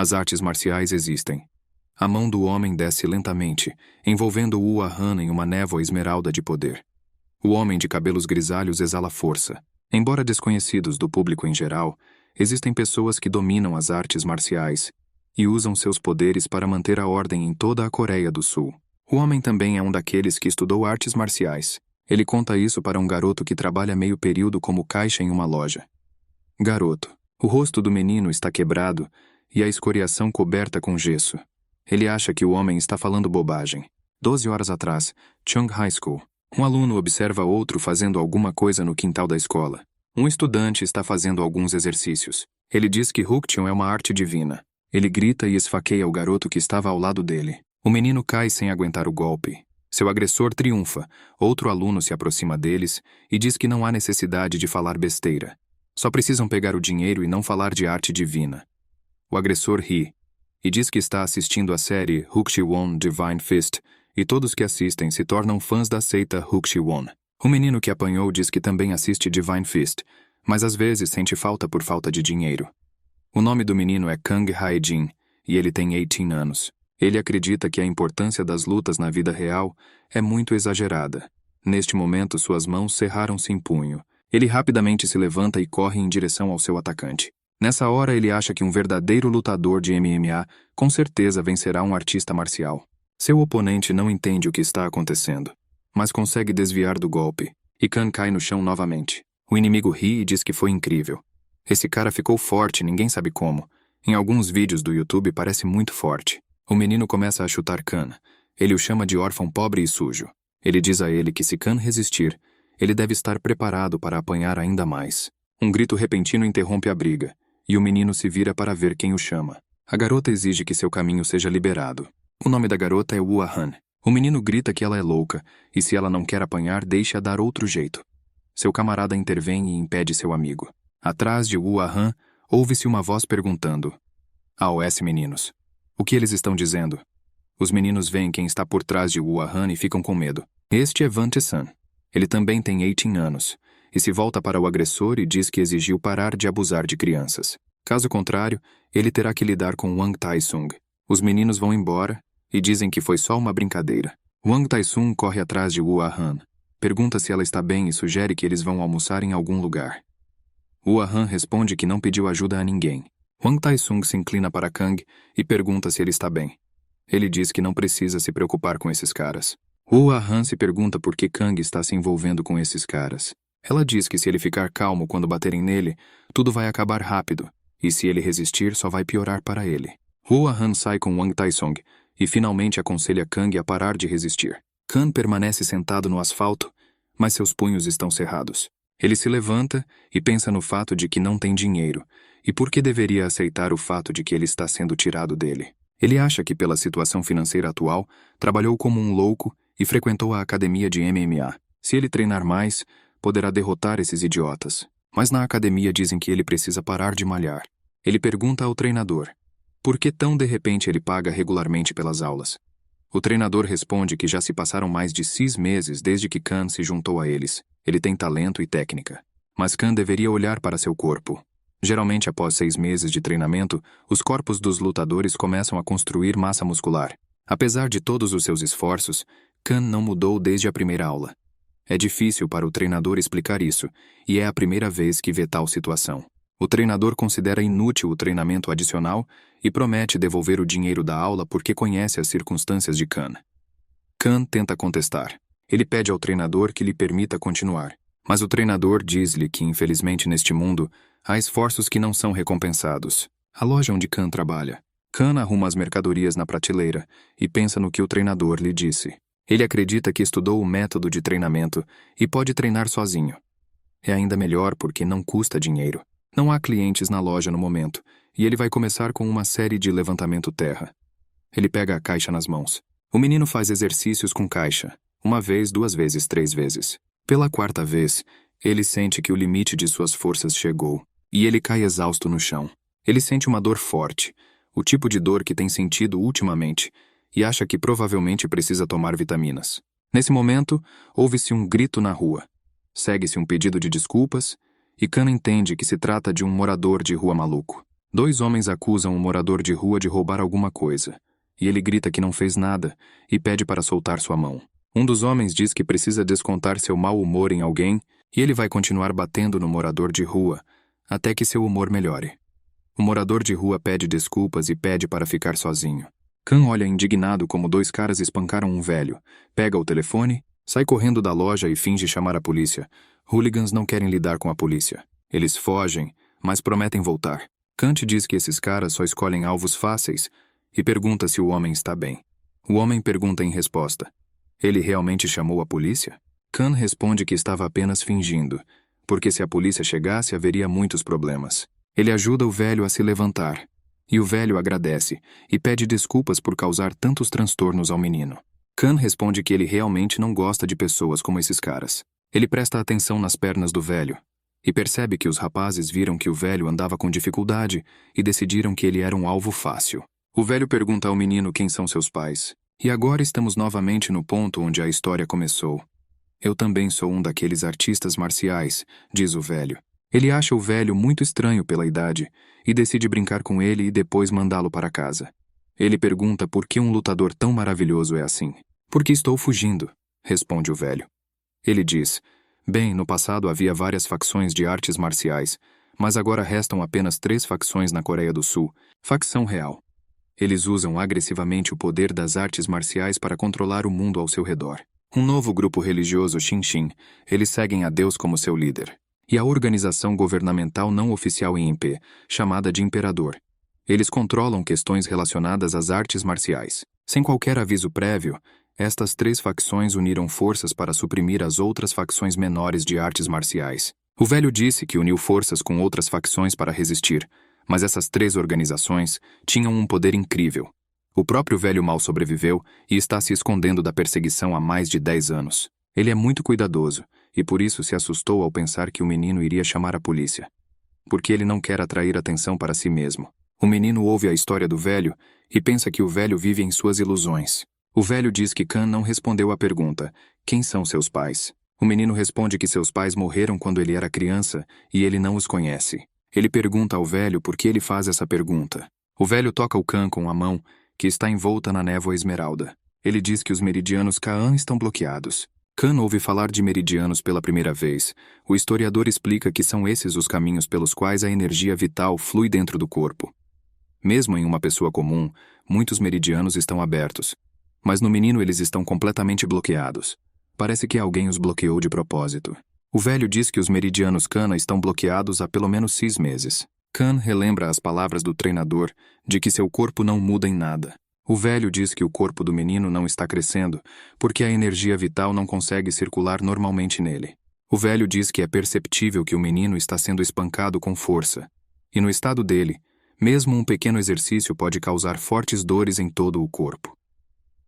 As artes marciais existem. A mão do homem desce lentamente, envolvendo Woo Ah-han em uma névoa esmeralda de poder. O homem de cabelos grisalhos exala força. Embora desconhecidos do público em geral, existem pessoas que dominam as artes marciais e usam seus poderes para manter a ordem em toda a Coreia do Sul. O homem também é um daqueles que estudou artes marciais. Ele conta isso para um garoto que trabalha meio período como caixa em uma loja. Garoto. O rosto do menino está quebrado e a escoriação coberta com gesso. Ele acha que o homem está falando bobagem. 12 horas atrás, Chung High School. Um aluno observa outro fazendo alguma coisa no quintal da escola. Um estudante está fazendo alguns exercícios. Ele diz que Hukcheon é uma arte divina. Ele grita e esfaqueia o garoto que estava ao lado dele. O menino cai sem aguentar o golpe. Seu agressor triunfa. Outro aluno se aproxima deles e diz que não há necessidade de falar besteira. Só precisam pegar o dinheiro e não falar de arte divina. O agressor ri e diz que está assistindo a série Hukcheon Divine Fist e todos que assistem se tornam fãs da seita Hukcheon. O menino que apanhou diz que também assiste Divine Fist, mas às vezes sente falta por falta de dinheiro. O nome do menino é Kang Hae-jin e ele tem 18 anos. Ele acredita que a importância das lutas na vida real é muito exagerada. Neste momento, suas mãos cerraram-se em punho. Ele rapidamente se levanta e corre em direção ao seu atacante. Nessa hora, ele acha que um verdadeiro lutador de MMA com certeza vencerá um artista marcial. Seu oponente não entende o que está acontecendo, mas consegue desviar do golpe, e Khan cai no chão novamente. O inimigo ri e diz que foi incrível. Esse cara ficou forte, ninguém sabe como. Em alguns vídeos do YouTube parece muito forte. O menino começa a chutar Khan. Ele o chama de órfão pobre e sujo. Ele diz a ele que se Khan resistir, ele deve estar preparado para apanhar ainda mais. Um grito repentino interrompe a briga, e o menino se vira para ver quem o chama. A garota exige que seu caminho seja liberado. O nome da garota é Woo Ah-han. O menino grita que ela é louca, e se ela não quer apanhar, deixe-a dar outro jeito. Seu camarada intervém e impede seu amigo. Atrás de Woo Ah-han, ouve-se uma voz perguntando: "AOS, meninos. O que eles estão dizendo?" Os meninos veem quem está por trás de Woo Ah-han e ficam com medo. Este é Van Tae-san. Ele também tem 18 anos, e se volta para o agressor e diz que exigiu parar de abusar de crianças. Caso contrário, ele terá que lidar com Wang Tae-sung. Os meninos vão embora e dizem que foi só uma brincadeira. Wang Tae-sung corre atrás de Woo Ah-han, pergunta se ela está bem e sugere que eles vão almoçar em algum lugar. Woo Ah-han responde que não pediu ajuda a ninguém. Wang Tae-sung se inclina para Kang e pergunta se ele está bem. Ele diz que não precisa se preocupar com esses caras. Woo Ah-han se pergunta por que Kang está se envolvendo com esses caras. Ela diz que se ele ficar calmo quando baterem nele, tudo vai acabar rápido, e se ele resistir, só vai piorar para ele. Woo Ah-han sai com Wang Tae-sung e finalmente aconselha Kang a parar de resistir. Kang permanece sentado no asfalto, mas seus punhos estão cerrados. Ele se levanta e pensa no fato de que não tem dinheiro, e por que deveria aceitar o fato de que ele está sendo tirado dele. Ele acha que pela situação financeira atual, trabalhou como um louco e frequentou a academia de MMA. Se ele treinar mais, poderá derrotar esses idiotas. Mas na academia dizem que ele precisa parar de malhar. Ele pergunta ao treinador: por que tão de repente ele paga regularmente pelas aulas? O treinador responde que já se passaram mais de 6 meses desde que Khan se juntou a eles. Ele tem talento e técnica. Mas Khan deveria olhar para seu corpo. Geralmente, após 6 meses de treinamento, os corpos dos lutadores começam a construir massa muscular. Apesar de todos os seus esforços, Khan não mudou desde a primeira aula. É difícil para o treinador explicar isso, e é a primeira vez que vê tal situação. O treinador considera inútil o treinamento adicional e promete devolver o dinheiro da aula porque conhece as circunstâncias de Khan. Khan tenta contestar. Ele pede ao treinador que lhe permita continuar. Mas o treinador diz-lhe que, infelizmente neste mundo, há esforços que não são recompensados. A loja onde Khan trabalha. Khan arruma as mercadorias na prateleira e pensa no que o treinador lhe disse. Ele acredita que estudou o método de treinamento e pode treinar sozinho. É ainda melhor porque não custa dinheiro. Não há clientes na loja no momento, e ele vai começar com uma série de levantamento terra. Ele pega a caixa nas mãos. O menino faz exercícios com caixa, 1 vez, 2 vezes, 3 vezes. Pela 4ª vez, ele sente que o limite de suas forças chegou, e ele cai exausto no chão. Ele sente uma dor forte, o tipo de dor que tem sentido ultimamente, e acha que provavelmente precisa tomar vitaminas. Nesse momento, ouve-se um grito na rua. Segue-se um pedido de desculpas, e Khan entende que se trata de um morador de rua maluco. Dois homens acusam um morador de rua de roubar alguma coisa, e ele grita que não fez nada e pede para soltar sua mão. Um dos homens diz que precisa descontar seu mau humor em alguém e ele vai continuar batendo no morador de rua até que seu humor melhore. O morador de rua pede desculpas e pede para ficar sozinho. Khan olha indignado como dois caras espancaram um velho, pega o telefone, sai correndo da loja e finge chamar a polícia. Hooligans não querem lidar com a polícia. Eles fogem, mas prometem voltar. Kant diz que esses caras só escolhem alvos fáceis e pergunta se o homem está bem. O homem pergunta em resposta: ele realmente chamou a polícia? Khan responde que estava apenas fingindo, porque se a polícia chegasse haveria muitos problemas. Ele ajuda o velho a se levantar, e o velho agradece e pede desculpas por causar tantos transtornos ao menino. Khan responde que ele realmente não gosta de pessoas como esses caras. Ele presta atenção nas pernas do velho e percebe que os rapazes viram que o velho andava com dificuldade e decidiram que ele era um alvo fácil. O velho pergunta ao menino quem são seus pais. E agora estamos novamente no ponto onde a história começou. Eu também sou um daqueles artistas marciais, diz o velho. Ele acha o velho muito estranho pela idade e decide brincar com ele e depois mandá-lo para casa. Ele pergunta por que um lutador tão maravilhoso é assim. Porque estou fugindo, responde o velho. Ele diz: bem, no passado havia várias facções de artes marciais, mas agora restam apenas 3 facções na Coreia do Sul, facção real. Eles usam agressivamente o poder das artes marciais para controlar o mundo ao seu redor. Um novo grupo religioso Shinshin, eles seguem a Deus como seu líder. E a organização governamental não oficial em MP, chamada de Imperador. Eles controlam questões relacionadas às artes marciais. Sem qualquer aviso prévio, estas 3 facções uniram forças para suprimir as outras facções menores de artes marciais. O velho disse que uniu forças com outras facções para resistir, mas essas 3 organizações tinham um poder incrível. O próprio velho mal sobreviveu e está se escondendo da perseguição há mais de 10 anos. Ele é muito cuidadoso e por isso se assustou ao pensar que o menino iria chamar a polícia. Porque ele não quer atrair atenção para si mesmo. O menino ouve a história do velho e pensa que o velho vive em suas ilusões. O velho diz que Khan não respondeu à pergunta: quem são seus pais? O menino responde que seus pais morreram quando ele era criança e ele não os conhece. Ele pergunta ao velho por que ele faz essa pergunta. O velho toca o Khan com a mão, que está envolta na névoa esmeralda. Ele diz que os meridianos Kaan estão bloqueados. Khan ouve falar de meridianos pela primeira vez. O historiador explica que são esses os caminhos pelos quais a energia vital flui dentro do corpo. Mesmo em uma pessoa comum, muitos meridianos estão abertos. Mas no menino eles estão completamente bloqueados. Parece que alguém os bloqueou de propósito. O velho diz que os meridianos Kana estão bloqueados há pelo menos 6 meses. Khan relembra as palavras do treinador de que seu corpo não muda em nada. O velho diz que o corpo do menino não está crescendo porque a energia vital não consegue circular normalmente nele. O velho diz que é perceptível que o menino está sendo espancado com força. E no estado dele, mesmo um pequeno exercício pode causar fortes dores em todo o corpo.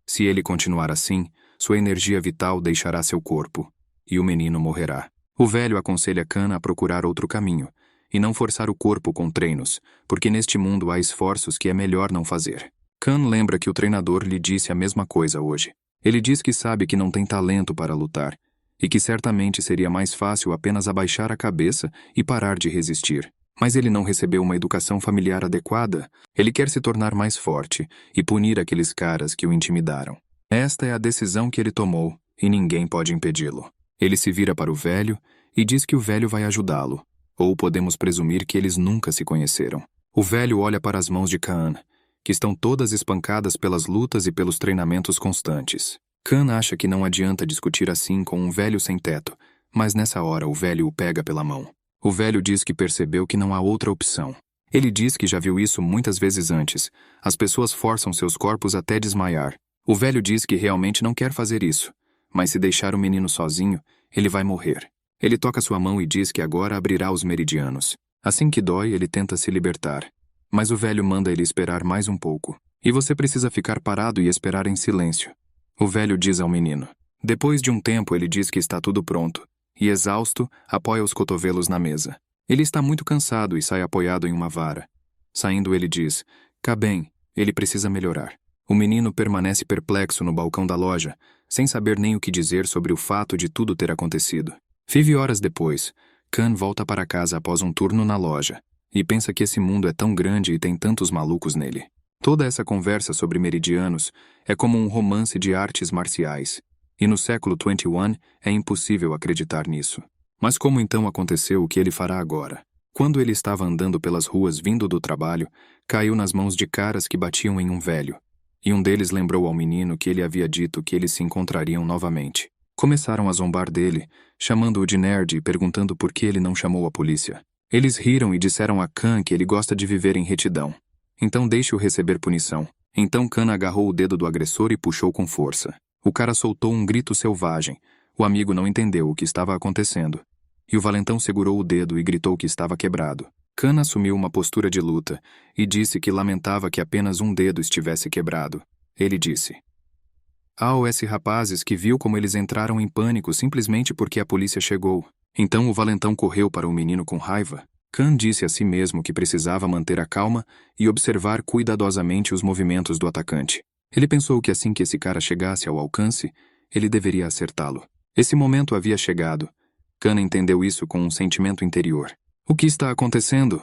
Se ele continuar assim, sua energia vital deixará seu corpo, e o menino morrerá. O velho aconselha Khan a procurar outro caminho, e não forçar o corpo com treinos, porque neste mundo há esforços que é melhor não fazer. Khan lembra que o treinador lhe disse a mesma coisa hoje. Ele diz que sabe que não tem talento para lutar, e que certamente seria mais fácil apenas abaixar a cabeça e parar de resistir. Mas ele não recebeu uma educação familiar adequada. Ele quer se tornar mais forte e punir aqueles caras que o intimidaram. Esta é a decisão que ele tomou, e ninguém pode impedi-lo. Ele se vira para o velho e diz que o velho vai ajudá-lo, ou podemos presumir que eles nunca se conheceram. O velho olha para as mãos de Khan, que estão todas espancadas pelas lutas e pelos treinamentos constantes. Khan acha que não adianta discutir assim com um velho sem teto, mas nessa hora o velho o pega pela mão. O velho diz que percebeu que não há outra opção. Ele diz que já viu isso muitas vezes antes. As pessoas forçam seus corpos até desmaiar. O velho diz que realmente não quer fazer isso, mas se deixar o menino sozinho, ele vai morrer. Ele toca sua mão e diz que agora abrirá os meridianos. Assim que dói, ele tenta se libertar. Mas o velho manda ele esperar mais um pouco. E você precisa ficar parado e esperar em silêncio. O velho diz ao menino. Depois de um tempo, ele diz que está tudo pronto. E, exausto, apoia os cotovelos na mesa. Ele está muito cansado e sai apoiado em uma vara. Saindo, ele diz: "Cá bem, ele precisa melhorar." O menino permanece perplexo no balcão da loja, sem saber nem o que dizer sobre o fato de tudo ter acontecido. 5 horas depois, Khan volta para casa após um turno na loja. e pensa que esse mundo é tão grande e tem tantos malucos nele. Toda essa conversa sobre meridianos é como um romance de artes marciais, e no século XXI é impossível acreditar nisso. Mas como então aconteceu o que ele fará agora? Quando ele estava andando pelas ruas vindo do trabalho, caiu nas mãos de caras que batiam em um velho, e um deles lembrou ao menino que ele havia dito que eles se encontrariam novamente. Começaram a zombar dele, chamando-o de nerd e perguntando por que ele não chamou a polícia. Eles riram e disseram a Khan que ele gosta de viver em retidão. Então deixe-o receber punição. Então Khan agarrou o dedo do agressor e puxou com força. O cara soltou um grito selvagem. O amigo não entendeu o que estava acontecendo. E o valentão segurou o dedo e gritou que estava quebrado. Khan assumiu uma postura de luta e disse que lamentava que apenas um dedo estivesse quebrado. Ele disse: esse rapazes que viu como eles entraram em pânico simplesmente porque a polícia chegou. Então o valentão correu para o menino com raiva. Khan disse a si mesmo que precisava manter a calma e observar cuidadosamente os movimentos do atacante. Ele pensou que assim que esse cara chegasse ao alcance, ele deveria acertá-lo. Esse momento havia chegado. Khan entendeu isso com um sentimento interior. O que está acontecendo?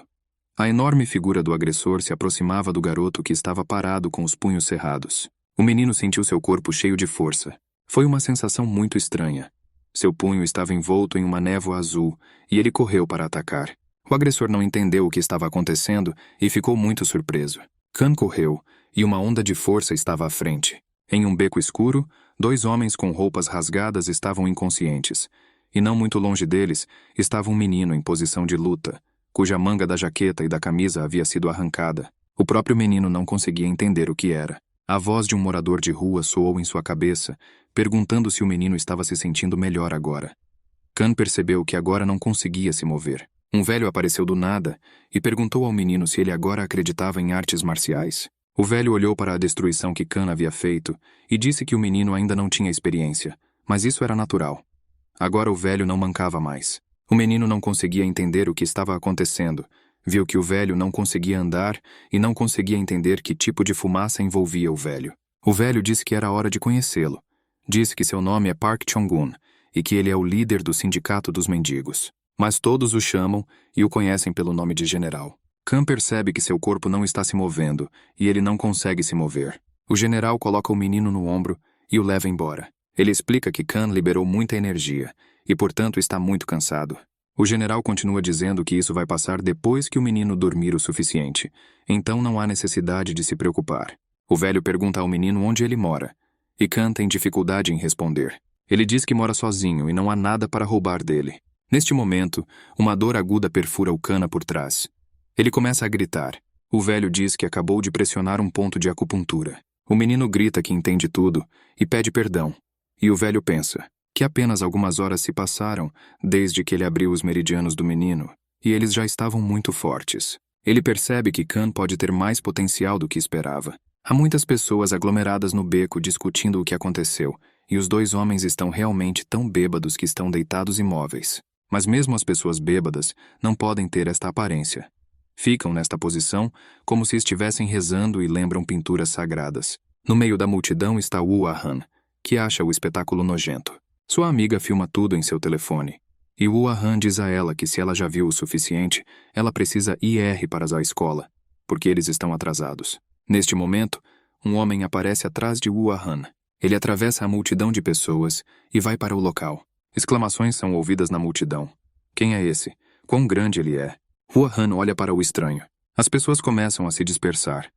A enorme figura do agressor se aproximava do garoto que estava parado com os punhos cerrados. O menino sentiu seu corpo cheio de força. Foi uma sensação muito estranha. Seu punho estava envolto em uma névoa azul e ele correu para atacar. O agressor não entendeu o que estava acontecendo e ficou muito surpreso. Khan correu e uma onda de força estava à frente. Em um beco escuro, 2 homens com roupas rasgadas estavam inconscientes. E não muito longe deles estava um menino em posição de luta, cuja manga da jaqueta e da camisa havia sido arrancada. O próprio menino não conseguia entender o que era. A voz de um morador de rua soou em sua cabeça, perguntando se o menino estava se sentindo melhor agora. Khan percebeu que agora não conseguia se mover. Um velho apareceu do nada e perguntou ao menino se ele agora acreditava em artes marciais. O velho olhou para a destruição que Khan havia feito e disse que o menino ainda não tinha experiência, mas isso era natural. Agora o velho não mancava mais. O menino não conseguia entender o que estava acontecendo. Viu que o velho não conseguia andar e não conseguia entender que tipo de fumaça envolvia o velho. O velho disse que era hora de conhecê-lo. Disse que seu nome é Park Chung-un e que ele é o líder do sindicato dos mendigos. Mas todos o chamam e o conhecem pelo nome de general. Khan percebe que seu corpo não está se movendo e ele não consegue se mover. O general coloca o menino no ombro e o leva embora. Ele explica que Khan liberou muita energia e, portanto, está muito cansado. O general continua dizendo que isso vai passar depois que o menino dormir o suficiente, então não há necessidade de se preocupar. O velho pergunta ao menino onde ele mora, e Khan tem dificuldade em responder. Ele diz que mora sozinho e não há nada para roubar dele. Neste momento, uma dor aguda perfura o Khan por trás. Ele começa a gritar. O velho diz que acabou de pressionar um ponto de acupuntura. O menino grita que entende tudo e pede perdão. E o velho pensa que apenas algumas horas se passaram desde que ele abriu os meridianos do menino, e eles já estavam muito fortes. Ele percebe que Khan pode ter mais potencial do que esperava. Há muitas pessoas aglomeradas no beco discutindo o que aconteceu, e os 2 homens estão realmente tão bêbados que estão deitados imóveis. Mas mesmo as pessoas bêbadas não podem ter esta aparência. Ficam nesta posição como se estivessem rezando e lembram pinturas sagradas. No meio da multidão está Woo Ah-han, que acha o espetáculo nojento. Sua amiga filma tudo em seu telefone. E Woo Ah-han diz a ela que se ela já viu o suficiente, ela precisa ir para a escola, porque eles estão atrasados. Neste momento, um homem aparece atrás de Woo Ah-han. Ele atravessa a multidão de pessoas e vai para o local. Exclamações são ouvidas na multidão. Quem é esse? Quão grande ele é? Woo Ah-han olha para o estranho. As pessoas começam a se dispersar.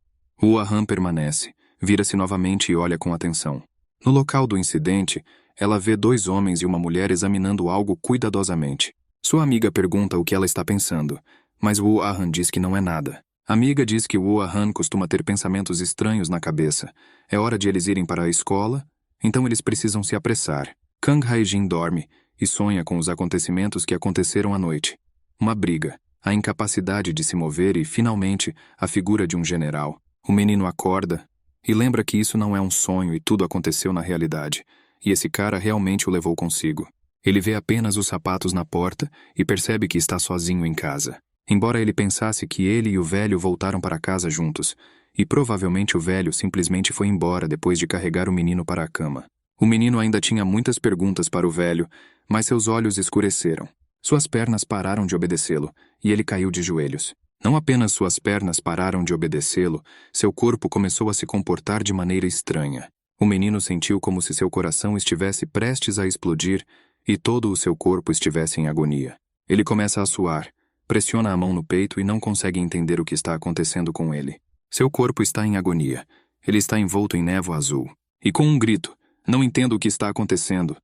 Woo Ah-han permanece, vira-se novamente e olha com atenção. No local do incidente, ela vê 2 homens e uma mulher examinando algo cuidadosamente. Sua amiga pergunta o que ela está pensando, mas Woo Ah-han diz que não é nada. A amiga diz que Woo Ah-han costuma ter pensamentos estranhos na cabeça. É hora de eles irem para a escola, então eles precisam se apressar. Kang Hae-jin dorme e sonha com os acontecimentos que aconteceram à noite. Uma briga, a incapacidade de se mover e, finalmente, a figura de um general. O menino acorda e lembra que isso não é um sonho e tudo aconteceu na realidade, e esse cara realmente o levou consigo. Ele vê apenas os sapatos na porta e percebe que está sozinho em casa. Embora ele pensasse que ele e o velho voltaram para casa juntos, e provavelmente o velho simplesmente foi embora depois de carregar o menino para a cama. O menino ainda tinha muitas perguntas para o velho, mas seus olhos escureceram. Suas pernas pararam de obedecê-lo, e ele caiu de joelhos. Não apenas suas pernas pararam de obedecê-lo, seu corpo começou a se comportar de maneira estranha. O menino sentiu como se seu coração estivesse prestes a explodir e todo o seu corpo estivesse em agonia. Ele começa a suar, pressiona a mão no peito e não consegue entender o que está acontecendo com ele. Seu corpo está em agonia. Ele está envolto em névoa azul. E com um grito, "Não entendo o que está acontecendo!"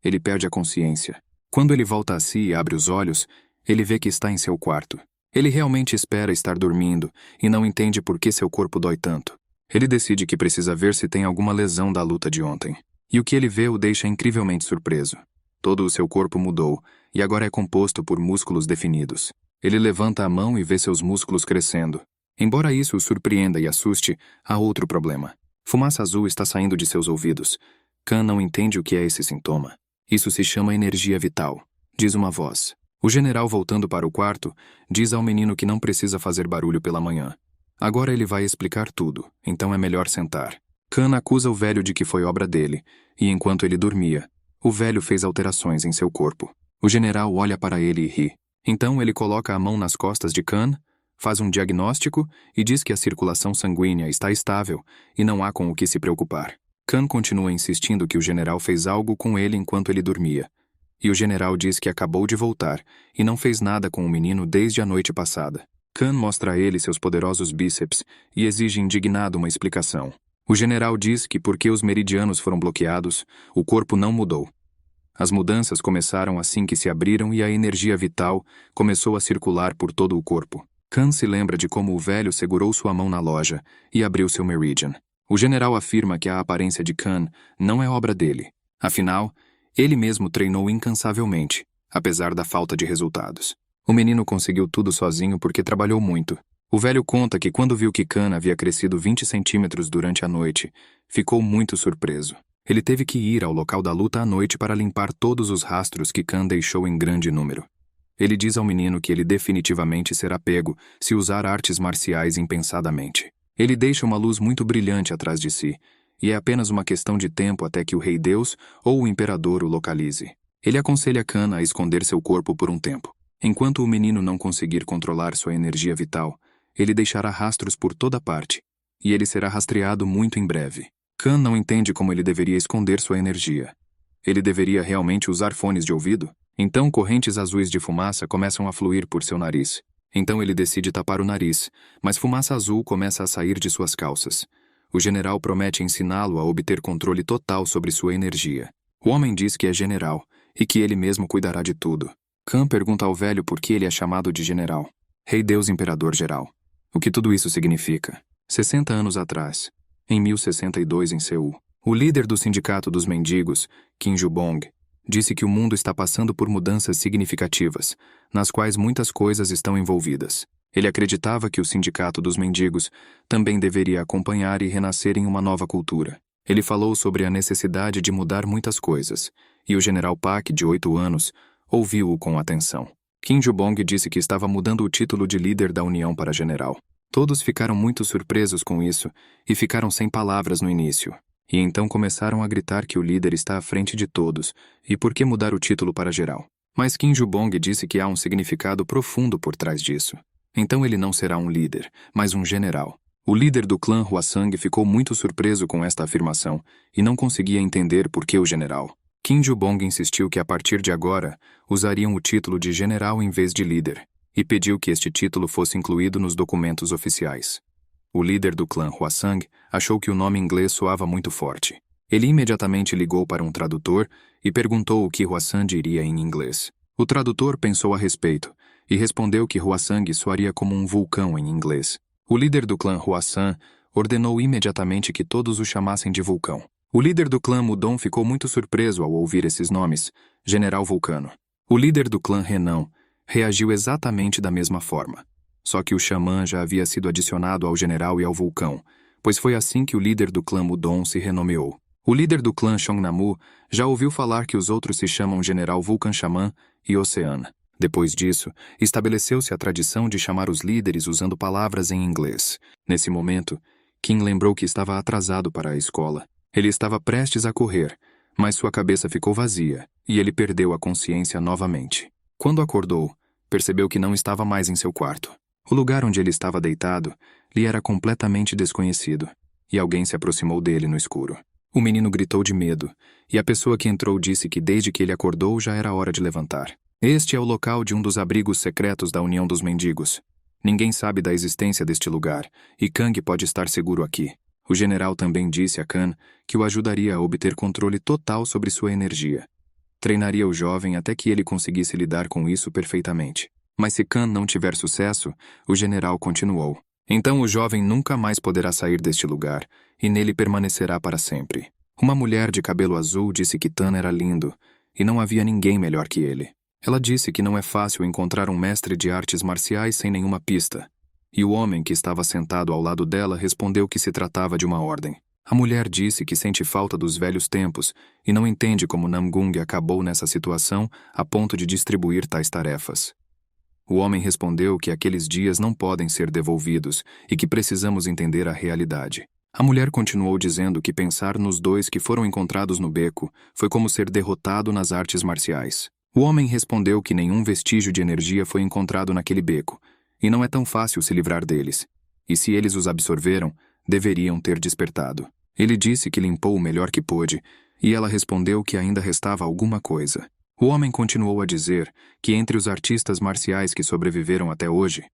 Ele perde a consciência. Quando ele volta a si e abre os olhos, ele vê que está em seu quarto. Ele realmente espera estar dormindo e não entende por que seu corpo dói tanto. Ele decide que precisa ver se tem alguma lesão da luta de ontem. E o que ele vê o deixa incrivelmente surpreso. Todo o seu corpo mudou e agora é composto por músculos definidos. Ele levanta a mão e vê seus músculos crescendo. Embora isso o surpreenda e assuste, há outro problema. Fumaça azul está saindo de seus ouvidos. Khan não entende o que é esse sintoma. Isso se chama energia vital, diz uma voz. O general, voltando para o quarto, diz ao menino que não precisa fazer barulho pela manhã. Agora ele vai explicar tudo, então é melhor sentar. Khan acusa o velho de que foi obra dele, e enquanto ele dormia, o velho fez alterações em seu corpo. O general olha para ele e ri. Então ele coloca a mão nas costas de Khan, faz um diagnóstico e diz que a circulação sanguínea está estável e não há com o que se preocupar. Khan continua insistindo que o general fez algo com ele enquanto ele dormia. E o general diz que acabou de voltar e não fez nada com o menino desde a noite passada. Khan mostra a ele seus poderosos bíceps e exige indignado uma explicação. O general diz que porque os meridianos foram bloqueados, o corpo não mudou. As mudanças começaram assim que se abriram e a energia vital começou a circular por todo o corpo. Khan se lembra de como o velho segurou sua mão na loja e abriu seu meridian. O general afirma que a aparência de Khan não é obra dele. Afinal, ele mesmo treinou incansavelmente, apesar da falta de resultados. O menino conseguiu tudo sozinho porque trabalhou muito. O velho conta que quando viu que Khan havia crescido 20 centímetros durante a noite, ficou muito surpreso. Ele teve que ir ao local da luta à noite para limpar todos os rastros que Khan deixou em grande número. Ele diz ao menino que ele definitivamente será pego se usar artes marciais impensadamente. Ele deixa uma luz muito brilhante atrás de si, e é apenas uma questão de tempo até que o Rei Deus ou o Imperador o localize. Ele aconselha Khan a esconder seu corpo por um tempo. Enquanto o menino não conseguir controlar sua energia vital, ele deixará rastros por toda parte, e ele será rastreado muito em breve. Khan não entende como ele deveria esconder sua energia. Ele deveria realmente usar fones de ouvido? Então correntes azuis de fumaça começam a fluir por seu nariz. Então ele decide tapar o nariz, mas fumaça azul começa a sair de suas calças. O general promete ensiná-lo a obter controle total sobre sua energia. O homem diz que é general e que ele mesmo cuidará de tudo. Khan pergunta ao velho por que ele é chamado de general. Rei Deus Imperador Geral. O que tudo isso significa? 60 anos atrás, em 1062 em Seul, o líder do Sindicato dos Mendigos, Kim Ju-bong, disse que o mundo está passando por mudanças significativas, nas quais muitas coisas estão envolvidas. Ele acreditava que o Sindicato dos Mendigos também deveria acompanhar e renascer em uma nova cultura. Ele falou sobre a necessidade de mudar muitas coisas, e o general Pak, de 8 anos, ouviu-o com atenção. Kim Ju-bong disse que estava mudando o título de líder da União para general. Todos ficaram muito surpresos com isso e ficaram sem palavras no início. E então começaram a gritar que o líder está à frente de todos e por que mudar o título para geral. Mas Kim Ju-bong disse que há um significado profundo por trás disso. Então ele não será um líder, mas um general. O líder do clã Hwasang ficou muito surpreso com esta afirmação e não conseguia entender por que o general. Kim Ju-bong insistiu que a partir de agora usariam o título de general em vez de líder e pediu que este título fosse incluído nos documentos oficiais. O líder do clã Hwasang achou que o nome inglês soava muito forte. Ele imediatamente ligou para um tradutor e perguntou o que Hwasang diria em inglês. O tradutor pensou a respeito e respondeu que Hwasang soaria como um vulcão em inglês. O líder do clã Hwasang ordenou imediatamente que todos o chamassem de vulcão. O líder do clã Mudon ficou muito surpreso ao ouvir esses nomes, General Vulcano. O líder do clã Renan reagiu exatamente da mesma forma. Só que o xamã já havia sido adicionado ao general e ao vulcão, pois foi assim que o líder do clã Mudon se renomeou. O líder do clã Shongnamu já ouviu falar que os outros se chamam General Vulcan Xamã e Oceana. Depois disso, estabeleceu-se a tradição de chamar os líderes usando palavras em inglês. Nesse momento, Kim lembrou que estava atrasado para a escola. Ele estava prestes a correr, mas sua cabeça ficou vazia e ele perdeu a consciência novamente. Quando acordou, percebeu que não estava mais em seu quarto. O lugar onde ele estava deitado lhe era completamente desconhecido, e alguém se aproximou dele no escuro. O menino gritou de medo, e a pessoa que entrou disse que desde que ele acordou já era hora de levantar. Este é o local de um dos abrigos secretos da União dos Mendigos. Ninguém sabe da existência deste lugar, e Kang pode estar seguro aqui. O general também disse a Khan que o ajudaria a obter controle total sobre sua energia. Treinaria o jovem até que ele conseguisse lidar com isso perfeitamente. Mas se Khan não tiver sucesso, o general continuou. Então o jovem nunca mais poderá sair deste lugar, e nele permanecerá para sempre. Uma mulher de cabelo azul disse que Tan era lindo, e não havia ninguém melhor que ele. Ela disse que não é fácil encontrar um mestre de artes marciais sem nenhuma pista. E o homem que estava sentado ao lado dela respondeu que se tratava de uma ordem. A mulher disse que sente falta dos velhos tempos e não entende como Namgung acabou nessa situação a ponto de distribuir tais tarefas. O homem respondeu que aqueles dias não podem ser devolvidos e que precisamos entender a realidade. A mulher continuou dizendo que pensar nos dois que foram encontrados no beco foi como ser derrotado nas artes marciais. O homem respondeu que nenhum vestígio de energia foi encontrado naquele beco, e não é tão fácil se livrar deles. E se eles os absorveram, deveriam ter despertado. Ele disse que limpou o melhor que pôde, e ela respondeu que ainda restava alguma coisa. O homem continuou a dizer que entre os artistas marciais que sobreviveram até hoje,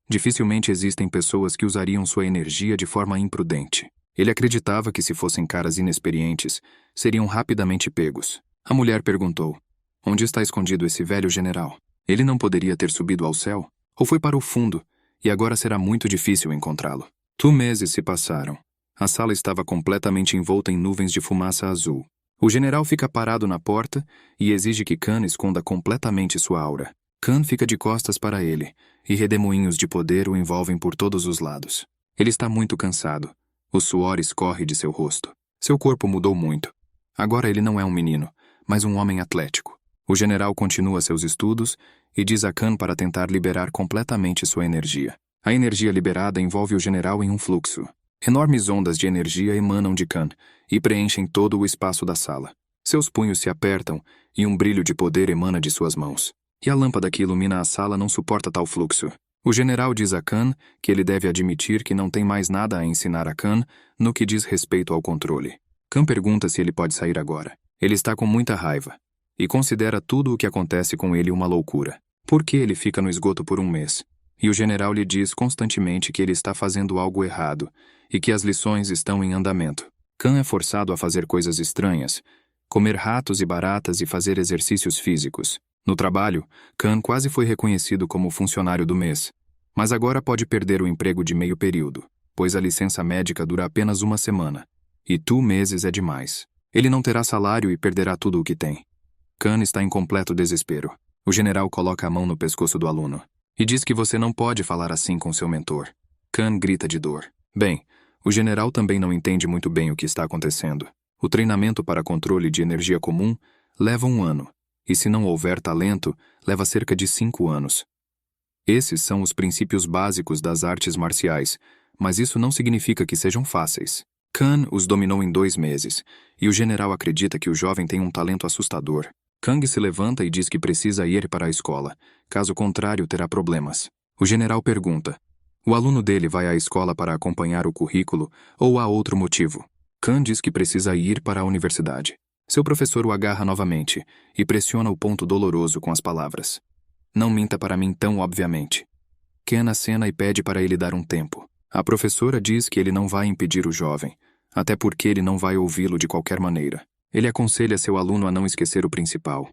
dificilmente existem pessoas que usariam sua energia de forma imprudente. Ele acreditava que se fossem caras inexperientes, seriam rapidamente pegos. A mulher perguntou: onde está escondido esse velho general? Ele não poderia ter subido ao céu? Ou foi para o fundo, e agora será muito difícil encontrá-lo? 2 meses se passaram. A sala estava completamente envolta em nuvens de fumaça azul. O general fica parado na porta e exige que Khan esconda completamente sua aura. Khan fica de costas para ele, e redemoinhos de poder o envolvem por todos os lados. Ele está muito cansado. O suor escorre de seu rosto. Seu corpo mudou muito. Agora ele não é um menino, mas um homem atlético. O general continua seus estudos e diz a Khan para tentar liberar completamente sua energia. A energia liberada envolve o general em um fluxo. Enormes ondas de energia emanam de Khan e preenchem todo o espaço da sala. Seus punhos se apertam e um brilho de poder emana de suas mãos. E a lâmpada que ilumina a sala não suporta tal fluxo. O general diz a Khan que ele deve admitir que não tem mais nada a ensinar a Khan no que diz respeito ao controle. Khan pergunta se ele pode sair agora. Ele está com muita raiva e considera tudo o que acontece com ele uma loucura. Por que ele fica no esgoto por 1 mês? E o general lhe diz constantemente que ele está fazendo algo errado e que as lições estão em andamento. Khan é forçado a fazer coisas estranhas, comer ratos e baratas e fazer exercícios físicos. No trabalho, Khan quase foi reconhecido como funcionário do mês, mas agora pode perder o emprego de meio período, pois a licença médica dura apenas 1 semana, e 2 meses é demais. Ele não terá salário e perderá tudo o que tem. Khan está em completo desespero. O general coloca a mão no pescoço do aluno e diz que você não pode falar assim com seu mentor. Khan grita de dor. Bem, o general também não entende muito bem o que está acontecendo. O treinamento para controle de energia comum leva 1 ano, e se não houver talento, leva cerca de 5 anos. Esses são os princípios básicos das artes marciais, mas isso não significa que sejam fáceis. Khan os dominou em 2 meses, e o general acredita que o jovem tem um talento assustador. Kang se levanta e diz que precisa ir para a escola, caso contrário terá problemas. O general pergunta: o aluno dele vai à escola para acompanhar o currículo ou há outro motivo? Khan diz que precisa ir para a universidade. Seu professor o agarra novamente e pressiona o ponto doloroso com as palavras: não minta para mim tão obviamente. Ken acena e pede para ele dar um tempo. A professora diz que ele não vai impedir o jovem, até porque ele não vai ouvi-lo de qualquer maneira. Ele aconselha seu aluno a não esquecer o principal.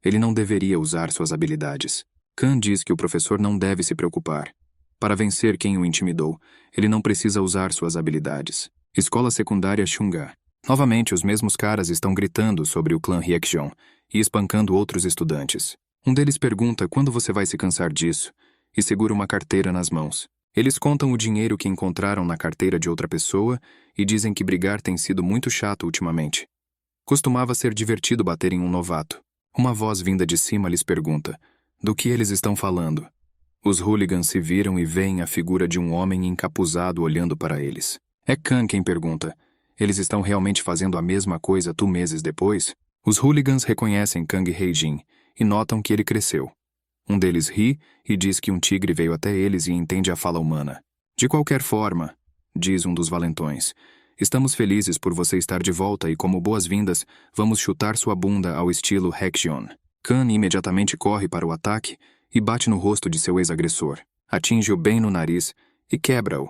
Ele não deveria usar suas habilidades. Khan diz que o professor não deve se preocupar. Para vencer quem o intimidou, ele não precisa usar suas habilidades. Escola secundária Xunga. Novamente, os mesmos caras estão gritando sobre o clã Riekjeon e espancando outros estudantes. Um deles pergunta quando você vai se cansar disso e segura uma carteira nas mãos. Eles contam o dinheiro que encontraram na carteira de outra pessoa e dizem que brigar tem sido muito chato ultimamente. Costumava ser divertido bater em um novato. Uma voz vinda de cima lhes pergunta: do que eles estão falando? Os hooligans se viram e veem a figura de um homem encapuzado olhando para eles. É Khan quem pergunta: eles estão realmente fazendo a mesma coisa 2 meses depois? Os hooligans reconhecem Kang Heijin e notam que ele cresceu. Um deles ri e diz que um tigre veio até eles e entende a fala humana. De qualquer forma, diz um dos valentões, estamos felizes por você estar de volta e como boas-vindas, vamos chutar sua bunda ao estilo Hexion. Khan imediatamente corre para o ataque e bate no rosto de seu ex-agressor. Atinge-o bem no nariz e quebra-o.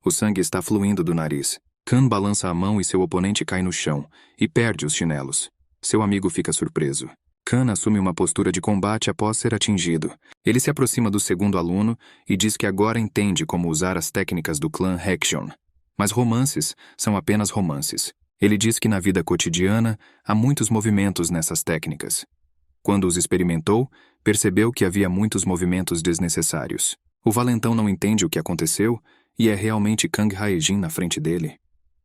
O sangue está fluindo do nariz. Khan balança a mão e seu oponente cai no chão e perde os chinelos. Seu amigo fica surpreso. Khan assume uma postura de combate após ser atingido. Ele se aproxima do segundo aluno e diz que agora entende como usar as técnicas do clã Hexion. Mas romances são apenas romances. Ele diz que na vida cotidiana há muitos movimentos nessas técnicas. Quando os experimentou, percebeu que havia muitos movimentos desnecessários. O valentão não entende o que aconteceu e é realmente Kang Hae-jin na frente dele.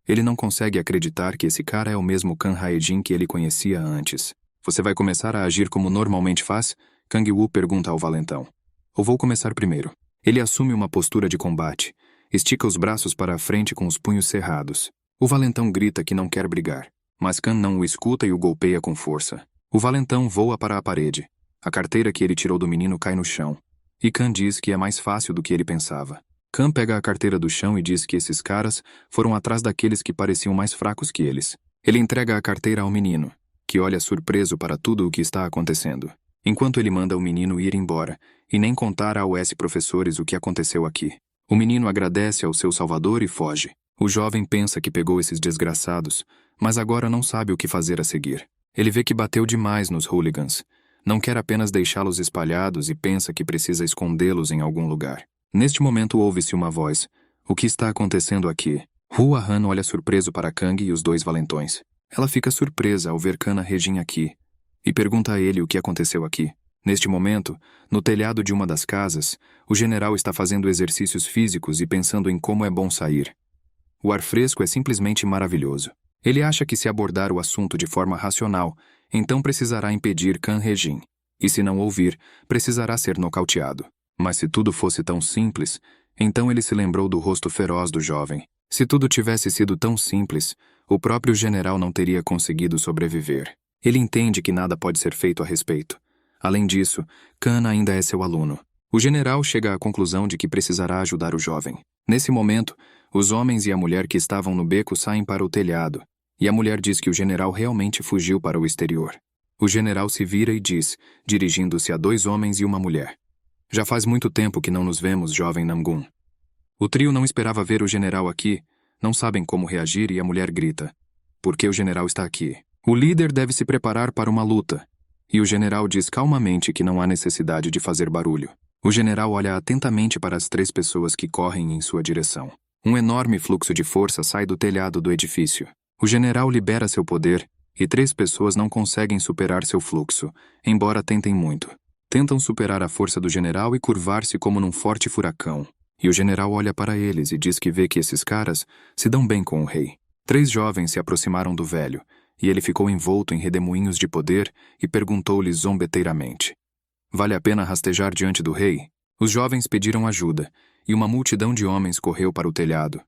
Ele não consegue acreditar que esse cara é o mesmo Kang Hae-jin que ele conhecia antes. Você vai começar a agir como normalmente faz? Kang-woo pergunta ao valentão. Ou vou começar primeiro? Ele assume uma postura de combate. Estica os braços para a frente com os punhos cerrados. O valentão grita que não quer brigar, mas Khan não o escuta e o golpeia com força. O valentão voa para a parede. A carteira que ele tirou do menino cai no chão. E Khan diz que é mais fácil do que ele pensava. Khan pega a carteira do chão e diz que esses caras foram atrás daqueles que pareciam mais fracos que eles. Ele entrega a carteira ao menino, que olha surpreso para tudo o que está acontecendo, enquanto ele manda o menino ir embora e nem contar aos professores o que aconteceu aqui. O menino agradece ao seu salvador e foge. O jovem pensa que pegou esses desgraçados, mas agora não sabe o que fazer a seguir. Ele vê que bateu demais nos hooligans. Não quer apenas deixá-los espalhados e pensa que precisa escondê-los em algum lugar. Neste momento ouve-se uma voz. O que está acontecendo aqui? Hua Han olha surpreso para Kang e os dois valentões. Ela fica surpresa ao ver Khan Hae-jin aqui e pergunta a ele o que aconteceu aqui. Neste momento, no telhado de uma das casas, o general está fazendo exercícios físicos e pensando em como é bom sair. O ar fresco é simplesmente maravilhoso. Ele acha que se abordar o assunto de forma racional, então precisará impedir Khan Hae-jin. E se não ouvir, precisará ser nocauteado. Mas se tudo fosse tão simples, então ele se lembrou do rosto feroz do jovem. Se tudo tivesse sido tão simples, o próprio general não teria conseguido sobreviver. Ele entende que nada pode ser feito a respeito. Além disso, Khan ainda é seu aluno. O general chega à conclusão de que precisará ajudar o jovem. Nesse momento, os homens e a mulher que estavam no beco saem para o telhado, e a mulher diz que o general realmente fugiu para o exterior. O general se vira e diz, dirigindo-se a dois homens e uma mulher. Já faz muito tempo que não nos vemos, jovem Namgun. O trio não esperava ver o general aqui, não sabem como reagir e a mulher grita. Por que o general está aqui? O líder deve se preparar para uma luta. E o general diz calmamente que não há necessidade de fazer barulho. O general olha atentamente para as três pessoas que correm em sua direção. Um enorme fluxo de força sai do telhado do edifício. O general libera seu poder e três pessoas não conseguem superar seu fluxo, embora tentem muito. Tentam superar a força do general e curvar-se como num forte furacão. E o general olha para eles e diz que vê que esses caras se dão bem com o rei. Três jovens se aproximaram do velho, e ele ficou envolto em redemoinhos de poder e perguntou-lhe zombeteiramente. Vale a pena rastejar diante do rei? Os jovens pediram ajuda, e uma multidão de homens correu para o telhado.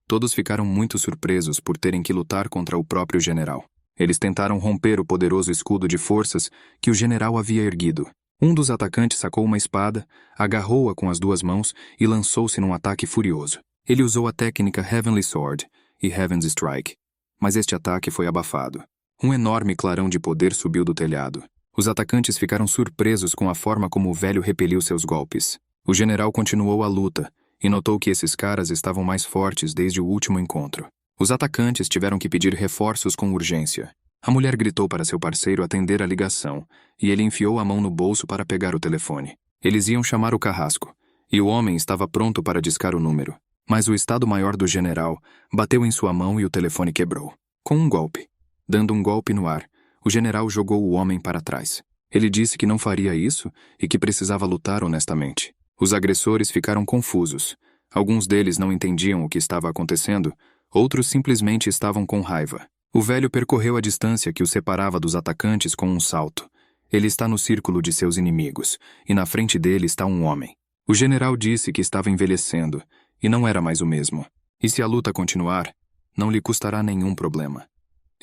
Todos ficaram muito surpresos por terem que lutar contra o próprio general. Eles tentaram romper o poderoso escudo de forças que o general havia erguido. Um dos atacantes sacou uma espada, agarrou-a com as duas mãos e lançou-se num ataque furioso. Ele usou a técnica Heavenly Sword e Heaven's Strike, mas este ataque foi abafado. Um enorme clarão de poder subiu do telhado. Os atacantes ficaram surpresos com a forma como o velho repeliu seus golpes. O general continuou a luta e notou que esses caras estavam mais fortes desde o último encontro. Os atacantes tiveram que pedir reforços com urgência. A mulher gritou para seu parceiro atender a ligação, e ele enfiou a mão no bolso para pegar o telefone. Eles iam chamar o carrasco, e o homem estava pronto para discar o número. Mas o estado-maior do general bateu em sua mão e o telefone quebrou. Com um golpe. Dando um golpe no ar, o general jogou o homem para trás. Ele disse que não faria isso e que precisava lutar honestamente. Os agressores ficaram confusos. Alguns deles não entendiam o que estava acontecendo, outros simplesmente estavam com raiva. O velho percorreu a distância que o separava dos atacantes com um salto. Ele está no círculo de seus inimigos, e na frente dele está um homem. O general disse que estava envelhecendo, e não era mais o mesmo. E se a luta continuar, não lhe custará nenhum problema.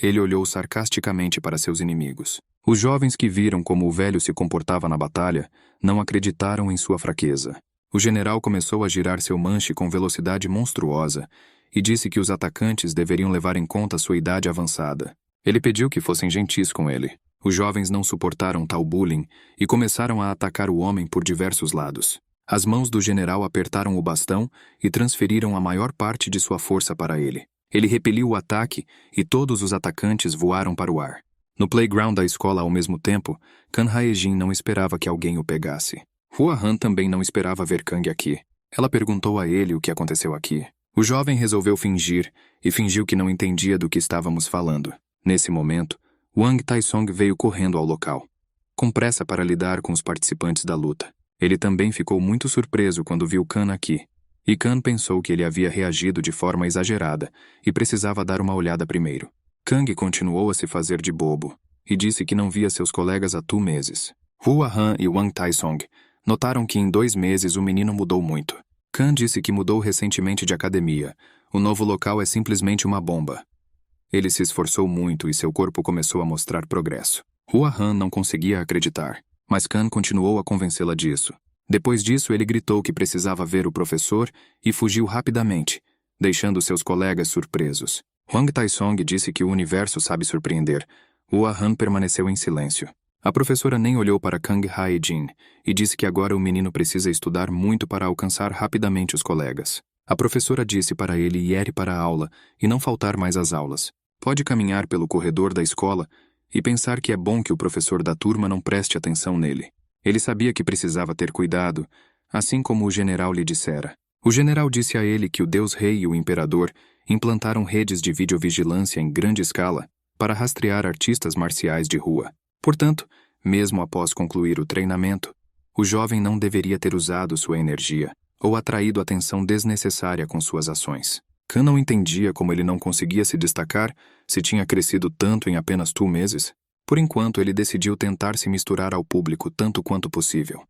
Ele olhou sarcasticamente para seus inimigos. Os jovens que viram como o velho se comportava na batalha não acreditaram em sua fraqueza. O general começou a girar seu manche com velocidade monstruosa e disse que os atacantes deveriam levar em conta sua idade avançada. Ele pediu que fossem gentis com ele. Os jovens não suportaram tal bullying e começaram a atacar o homem por diversos lados. As mãos do general apertaram o bastão e transferiram a maior parte de sua força para ele. Ele repeliu o ataque e todos os atacantes voaram para o ar. No playground da escola ao mesmo tempo, Kan Hae-jin não esperava que alguém o pegasse. Hua Han também não esperava ver Kang aqui. Ela perguntou a ele o que aconteceu aqui. O jovem resolveu fingir e fingiu que não entendia do que estávamos falando. Nesse momento, Wang Taisong veio correndo ao local, com pressa para lidar com os participantes da luta. Ele também ficou muito surpreso quando viu Kan aqui. E Kan pensou que ele havia reagido de forma exagerada e precisava dar uma olhada primeiro. Kang continuou a se fazer de bobo e disse que não via seus colegas há 2 meses. Hua Han e Wang Taisong notaram que em 2 meses o menino mudou muito. Kan disse que mudou recentemente de academia. O novo local é simplesmente uma bomba. Ele se esforçou muito e seu corpo começou a mostrar progresso. Hua Han não conseguia acreditar, mas Kan continuou a convencê-la disso. Depois disso, ele gritou que precisava ver o professor e fugiu rapidamente, deixando seus colegas surpresos. Wang Taisong disse que o universo sabe surpreender. Hua Han permaneceu em silêncio. A professora nem olhou para Kang Hae-jin e disse que agora o menino precisa estudar muito para alcançar rapidamente os colegas. A professora disse para ele ir para a aula e não faltar mais às aulas. Pode caminhar pelo corredor da escola e pensar que é bom que o professor da turma não preste atenção nele. Ele sabia que precisava ter cuidado, assim como o general lhe dissera. O general disse a ele que o Deus Rei e o Imperador implantaram redes de videovigilância em grande escala para rastrear artistas marciais de rua. Portanto, mesmo após concluir o treinamento, o jovem não deveria ter usado sua energia ou atraído atenção desnecessária com suas ações. Kan não entendia como ele não conseguia se destacar se tinha crescido tanto em apenas 2 meses. Por enquanto, ele decidiu tentar se misturar ao público tanto quanto possível.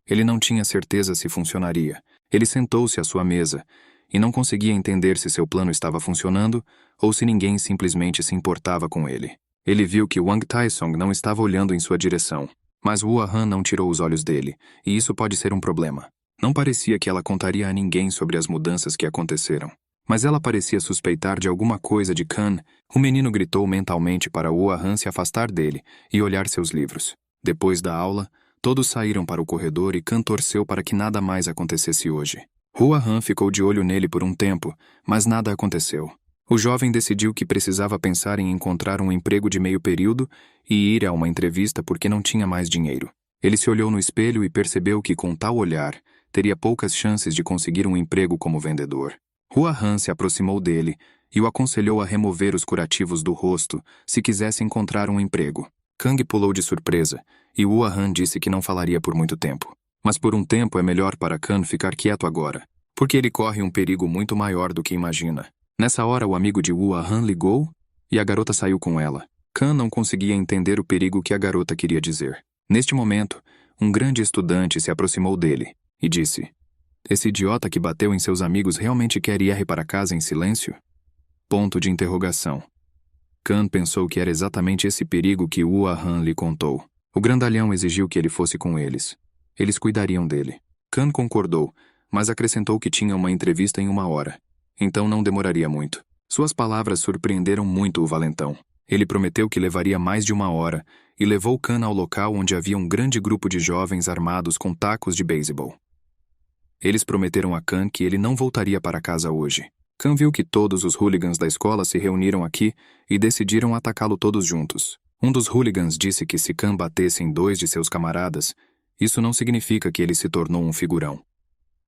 Ele não tinha certeza se funcionaria. Ele sentou-se à sua mesa e não conseguia entender se seu plano estava funcionando ou se ninguém simplesmente se importava com ele. Ele viu que Wang Taisong não estava olhando em sua direção, mas Hua Han não tirou os olhos dele, e isso pode ser um problema. Não parecia que ela contaria a ninguém sobre as mudanças que aconteceram. Mas ela parecia suspeitar de alguma coisa de Kan. O menino gritou mentalmente para Hua Han se afastar dele e olhar seus livros. Depois da aula, todos saíram para o corredor e Kan torceu para que nada mais acontecesse hoje. Hua Han ficou de olho nele por um tempo, mas nada aconteceu. O jovem decidiu que precisava pensar em encontrar um emprego de meio período e ir a uma entrevista porque não tinha mais dinheiro. Ele se olhou no espelho e percebeu que, com tal olhar, teria poucas chances de conseguir um emprego como vendedor. Hua Han se aproximou dele e o aconselhou a remover os curativos do rosto se quisesse encontrar um emprego. Kang pulou de surpresa e Hua Han disse que não falaria por muito tempo. Mas por um tempo é melhor para Kan ficar quieto agora, porque ele corre um perigo muito maior do que imagina. Nessa hora, o amigo de Hua Han ligou e a garota saiu com ela. Kan não conseguia entender o perigo que a garota queria dizer. Neste momento, um grande estudante se aproximou dele e disse: "Esse idiota que bateu em seus amigos realmente quer ir para casa em silêncio?" Ponto de interrogação. Kan pensou que era exatamente esse perigo que Hua Han lhe contou. O grandalhão exigiu que ele fosse com eles. Eles cuidariam dele. Kan concordou, mas acrescentou que tinha uma entrevista em 1 hora. Então não demoraria muito. Suas palavras surpreenderam muito o valentão. Ele prometeu que levaria mais de 1 hora e levou Kan ao local onde havia um grande grupo de jovens armados com tacos de beisebol. Eles prometeram a Kan que ele não voltaria para casa hoje. Kan viu que todos os hooligans da escola se reuniram aqui e decidiram atacá-lo todos juntos. Um dos hooligans disse que se Kan batesse em 2 de seus camaradas, isso não significa que ele se tornou um figurão.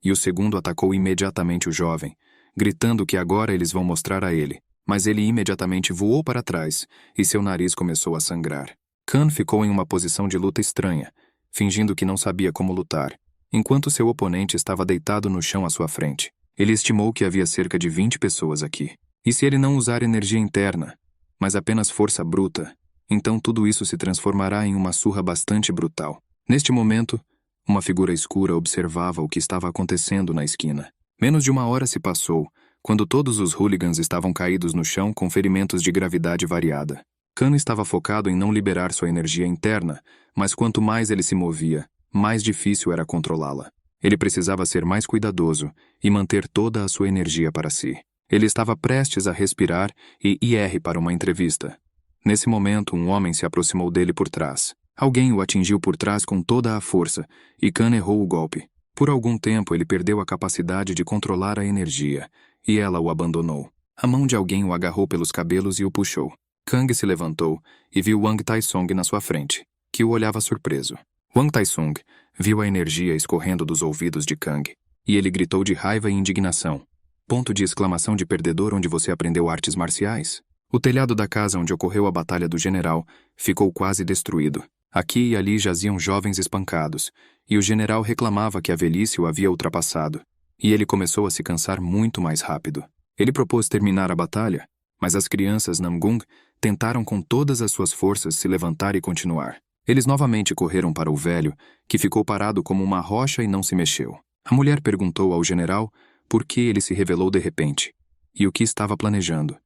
E o segundo atacou imediatamente o jovem, gritando que agora eles vão mostrar a ele, mas ele imediatamente voou para trás e seu nariz começou a sangrar. Kan ficou em uma posição de luta estranha, fingindo que não sabia como lutar, enquanto seu oponente estava deitado no chão à sua frente. Ele estimou que havia cerca de 20 pessoas aqui. E se ele não usar energia interna, mas apenas força bruta, então tudo isso se transformará em uma surra bastante brutal. Neste momento, uma figura escura observava o que estava acontecendo na esquina. Menos de 1 hora se passou, quando todos os hooligans estavam caídos no chão com ferimentos de gravidade variada. Khan estava focado em não liberar sua energia interna, mas quanto mais ele se movia, mais difícil era controlá-la. Ele precisava ser mais cuidadoso e manter toda a sua energia para si. Ele estava prestes a respirar e ir para uma entrevista. Nesse momento, um homem se aproximou dele por trás. Alguém o atingiu por trás com toda a força, e Khan errou o golpe. Por algum tempo, ele perdeu a capacidade de controlar a energia, e ela o abandonou. A mão de alguém o agarrou pelos cabelos e o puxou. Kang se levantou e viu Wang Taisong na sua frente, que o olhava surpreso. Wang Taisong viu a energia escorrendo dos ouvidos de Kang, e ele gritou de raiva e indignação. Ponto de exclamação de perdedor onde você aprendeu artes marciais? O telhado da casa onde ocorreu a batalha do general ficou quase destruído. Aqui e ali jaziam jovens espancados, e o general reclamava que a velhice o havia ultrapassado, e ele começou a se cansar muito mais rápido. Ele propôs terminar a batalha, mas as crianças Namgung tentaram com todas as suas forças se levantar e continuar. Eles novamente correram para o velho, que ficou parado como uma rocha e não se mexeu. A mulher perguntou ao general por que ele se revelou de repente, e o que estava planejando.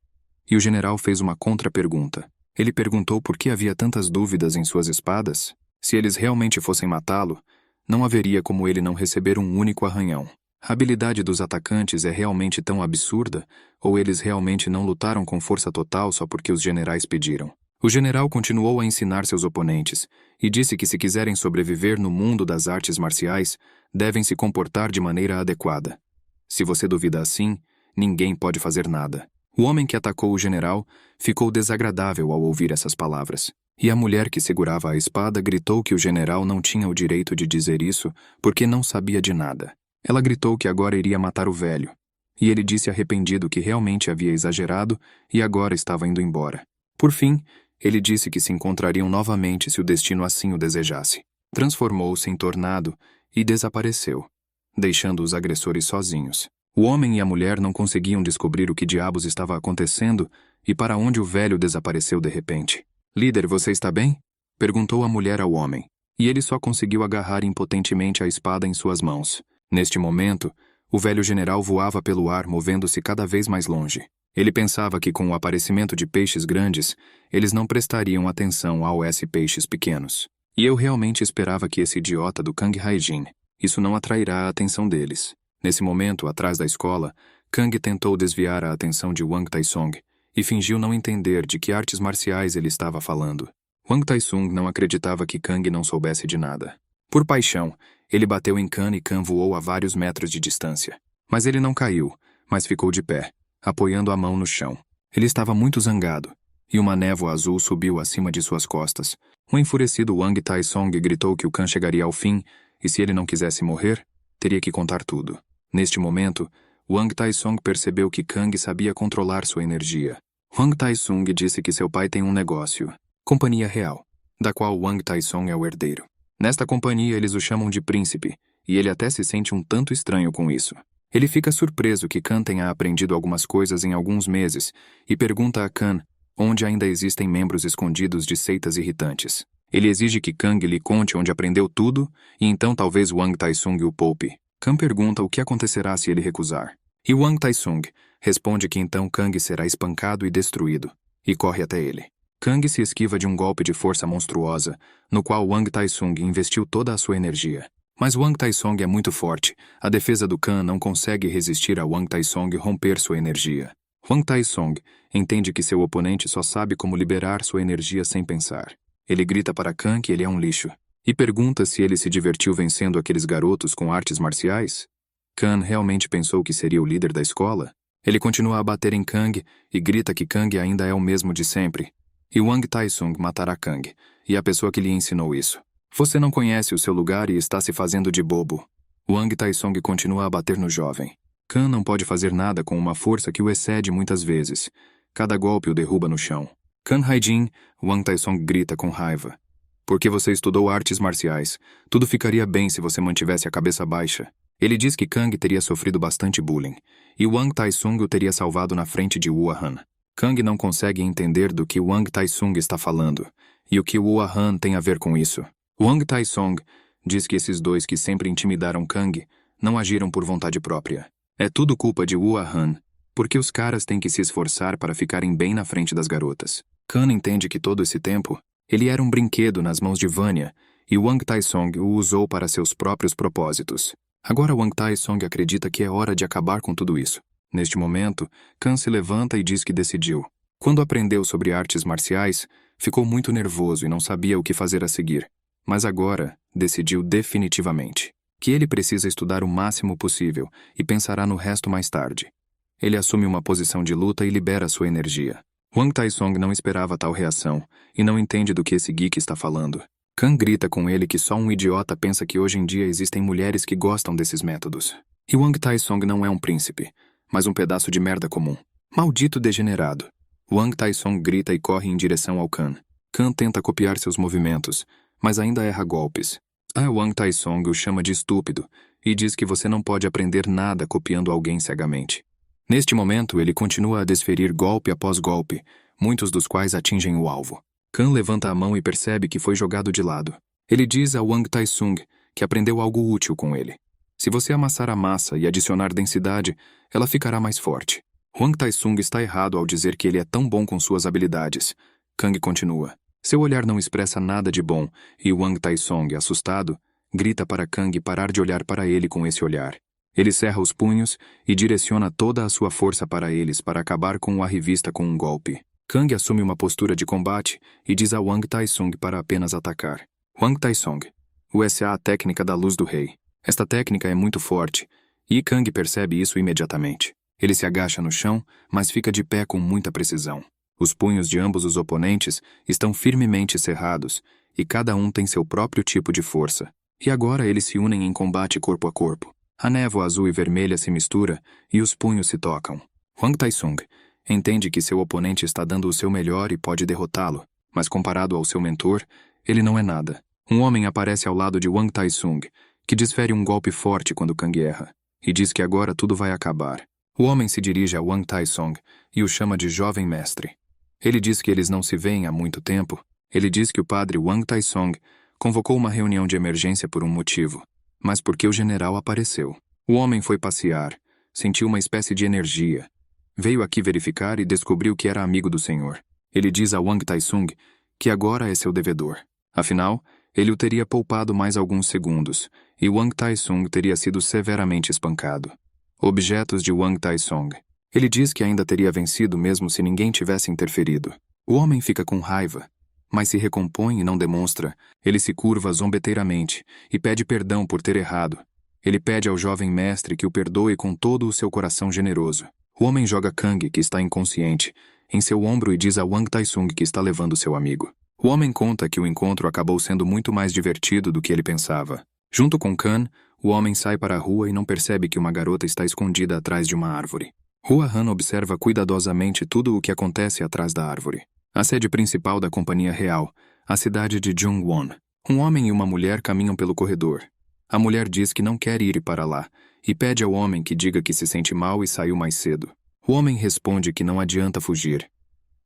E o general fez uma contra-pergunta. Ele perguntou por que havia tantas dúvidas em suas espadas. Se eles realmente fossem matá-lo, não haveria como ele não receber um único arranhão. A habilidade dos atacantes é realmente tão absurda, ou eles realmente não lutaram com força total só porque os generais pediram? O general continuou a ensinar seus oponentes, e disse que se quiserem sobreviver no mundo das artes marciais, devem se comportar de maneira adequada. Se você duvida assim, ninguém pode fazer nada. O homem que atacou o general ficou desagradável ao ouvir essas palavras, e a mulher que segurava a espada gritou que o general não tinha o direito de dizer isso porque não sabia de nada. Ela gritou que agora iria matar o velho, e ele disse arrependido que realmente havia exagerado e agora estava indo embora. Por fim, ele disse que se encontrariam novamente se o destino assim o desejasse. Transformou-se em tornado e desapareceu, deixando os agressores sozinhos. O homem e a mulher não conseguiam descobrir o que diabos estava acontecendo e para onde o velho desapareceu de repente. "Líder, você está bem?" perguntou a mulher ao homem, e ele só conseguiu agarrar impotentemente a espada em suas mãos. Neste momento, o velho general voava pelo ar, movendo-se cada vez mais longe. Ele pensava que com o aparecimento de peixes grandes, eles não prestariam atenção aos peixes pequenos. E eu realmente esperava que esse idiota do Kang Haijin, isso não atrairá a atenção deles. Nesse momento, atrás da escola, Kang tentou desviar a atenção de Wang Taisong e fingiu não entender de que artes marciais ele estava falando. Wang Taisong não acreditava que Kang não soubesse de nada. Por paixão, ele bateu em Khan e Khan voou a vários metros de distância. Mas ele não caiu, mas ficou de pé, apoiando a mão no chão. Ele estava muito zangado, e uma névoa azul subiu acima de suas costas. O enfurecido Wang Taisong gritou que o Khan chegaria ao fim, e se ele não quisesse morrer, teria que contar tudo. Neste momento, Wang Taisong percebeu que Kang sabia controlar sua energia. Wang Taisong disse que seu pai tem um negócio, Companhia Real, da qual Wang Taisong é o herdeiro. Nesta companhia eles o chamam de príncipe, e ele até se sente um tanto estranho com isso. Ele fica surpreso que Khan tenha aprendido algumas coisas em alguns meses, e pergunta a Khan onde ainda existem membros escondidos de seitas irritantes. Ele exige que Kang lhe conte onde aprendeu tudo, e então talvez Wang Taisong o poupe. Khan pergunta o que acontecerá se ele recusar. E Wang Taisong responde que então Kang será espancado e destruído, e corre até ele. Kang se esquiva de um golpe de força monstruosa, no qual Wang Taisong investiu toda a sua energia. Mas Wang Taisong é muito forte, a defesa do Khan não consegue resistir a Wang Taisong romper sua energia. Wang Taisong entende que seu oponente só sabe como liberar sua energia sem pensar. Ele grita para Khan que ele é um lixo, e pergunta se ele se divertiu vencendo aqueles garotos com artes marciais. Khan realmente pensou que seria o líder da escola? Ele continua a bater em Kang e grita que Kang ainda é o mesmo de sempre. E Wang Taisong matará Kang, e a pessoa que lhe ensinou isso. Você não conhece o seu lugar e está se fazendo de bobo. Wang Taisong continua a bater no jovem. Khan não pode fazer nada com uma força que o excede muitas vezes. Cada golpe o derruba no chão. Khan Haijin, Wang Taisong grita com raiva. Porque você estudou artes marciais, tudo ficaria bem se você mantivesse a cabeça baixa. Ele diz que Kang teria sofrido bastante bullying, e Wang Taisong o teria salvado na frente de Wu Han. Kang não consegue entender do que Wang Taisong está falando, e o que Wu Han tem a ver com isso. Wang Taisong diz que esses dois que sempre intimidaram Kang não agiram por vontade própria. É tudo culpa de Wu Han, porque os caras têm que se esforçar para ficarem bem na frente das garotas. Khan entende que todo esse tempo, ele era um brinquedo nas mãos de Vanya, e Wang Taisong o usou para seus próprios propósitos. Agora Wang Taisong acredita que é hora de acabar com tudo isso. Neste momento, Khan se levanta e diz que decidiu. Quando aprendeu sobre artes marciais, ficou muito nervoso e não sabia o que fazer a seguir. Mas agora, decidiu definitivamente que ele precisa estudar o máximo possível e pensará no resto mais tarde. Ele assume uma posição de luta e libera sua energia. Wang Taisong não esperava tal reação e não entende do que esse geek está falando. Khan grita com ele que só um idiota pensa que hoje em dia existem mulheres que gostam desses métodos. E Wang Taisong não é um príncipe, mas um pedaço de merda comum. Maldito degenerado. Wang Taisong grita e corre em direção ao Khan. Khan tenta copiar seus movimentos, mas ainda erra golpes. Wang Taisong o chama de estúpido e diz que você não pode aprender nada copiando alguém cegamente. Neste momento, ele continua a desferir golpe após golpe, muitos dos quais atingem o alvo. Khan levanta a mão e percebe que foi jogado de lado. Ele diz a Wang Taisong que aprendeu algo útil com ele. Se você amassar a massa e adicionar densidade, ela ficará mais forte. Wang Taisong está errado ao dizer que ele é tão bom com suas habilidades. Kang continua. Seu olhar não expressa nada de bom, e Wang Taisong, assustado, grita para Kang parar de olhar para ele com esse olhar. Ele cerra os punhos e direciona toda a sua força para eles para acabar com o arrivista com um golpe. Kang assume uma postura de combate e diz a Wang Taisong para apenas atacar. Wang Taisong. USA, a técnica da luz do rei. Esta técnica é muito forte, e Kang percebe isso imediatamente. Ele se agacha no chão, mas fica de pé com muita precisão. Os punhos de ambos os oponentes estão firmemente cerrados, e cada um tem seu próprio tipo de força. E agora eles se unem em combate corpo a corpo. A névoa azul e vermelha se mistura, e os punhos se tocam. Wang Taisong entende que seu oponente está dando o seu melhor e pode derrotá-lo, mas comparado ao seu mentor, ele não é nada. Um homem aparece ao lado de Wang Taisong, que desfere um golpe forte quando Kang erra, e diz que agora tudo vai acabar. O homem se dirige a Wang Taisong e o chama de jovem mestre. Ele diz que eles não se veem há muito tempo. Ele diz que o padre Wang Taisong convocou uma reunião de emergência por um motivo, mas porque o general apareceu. O homem foi passear, sentiu uma espécie de energia. Veio aqui verificar e descobriu que era amigo do senhor. Ele diz a Wang Taisong que agora é seu devedor. Afinal, ele o teria poupado mais alguns segundos, e Wang Taisong teria sido severamente espancado. Objetos de Wang Taisong. Ele diz que ainda teria vencido mesmo se ninguém tivesse interferido. O homem fica com raiva, mas se recompõe e não demonstra. Ele se curva zombeteiramente e pede perdão por ter errado. Ele pede ao jovem mestre que o perdoe com todo o seu coração generoso. O homem joga Kang, que está inconsciente, em seu ombro e diz a Wang Taisong que está levando seu amigo. O homem conta que o encontro acabou sendo muito mais divertido do que ele pensava. Junto com Khan, o homem sai para a rua e não percebe que uma garota está escondida atrás de uma árvore. Hua Han observa cuidadosamente tudo o que acontece atrás da árvore. A sede principal da Companhia Real, a cidade de Jungwon. Um homem e uma mulher caminham pelo corredor. A mulher diz que não quer ir para lá e pede ao homem que diga que se sente mal e saiu mais cedo. O homem responde que não adianta fugir.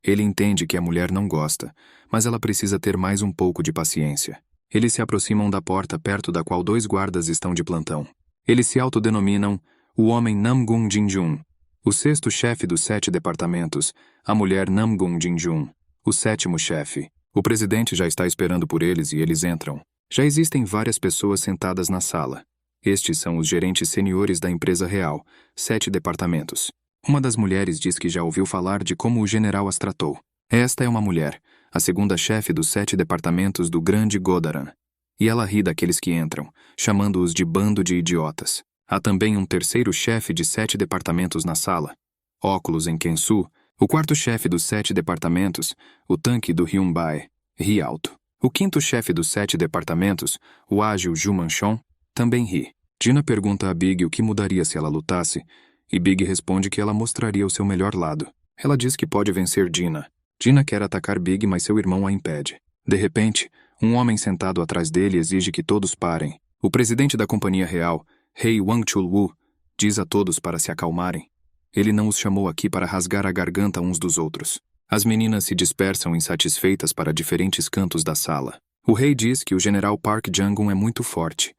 Ele entende que a mulher não gosta, mas ela precisa ter mais um pouco de paciência. Eles se aproximam da porta perto da qual 2 guardas estão de plantão. Eles se autodenominam o homem Namgung Jinjun, o 6º chefe dos 7 departamentos, a mulher Namgung Jinjun, o 7º chefe. O presidente já está esperando por eles e eles entram. Já existem várias pessoas sentadas na sala. Estes são os gerentes seniores da empresa real, 7 departamentos. Uma das mulheres diz que já ouviu falar de como o general as tratou. Esta é uma mulher, a 2ª chefe dos 7 departamentos do Grande Godaran. E ela ri daqueles que entram, chamando-os de bando de idiotas. Há também um 3º chefe de 7 departamentos na sala. Óculos em Kensu, o 4º chefe dos 7 departamentos, o tanque do Hyunbae, ri alto. O 5º chefe dos 7 departamentos, o ágil Ju Manchon, também ri. Dina pergunta a Big o que mudaria se ela lutasse, e Big responde que ela mostraria o seu melhor lado. Ela diz que pode vencer Dina. Dina quer atacar Big, mas seu irmão a impede. De repente, um homem sentado atrás dele exige que todos parem. O presidente da Companhia Real, Rei Wang Chulwu, diz a todos para se acalmarem. Ele não os chamou aqui para rasgar a garganta uns dos outros. As meninas se dispersam insatisfeitas para diferentes cantos da sala. O rei diz que o general Park Jang-un é muito forte.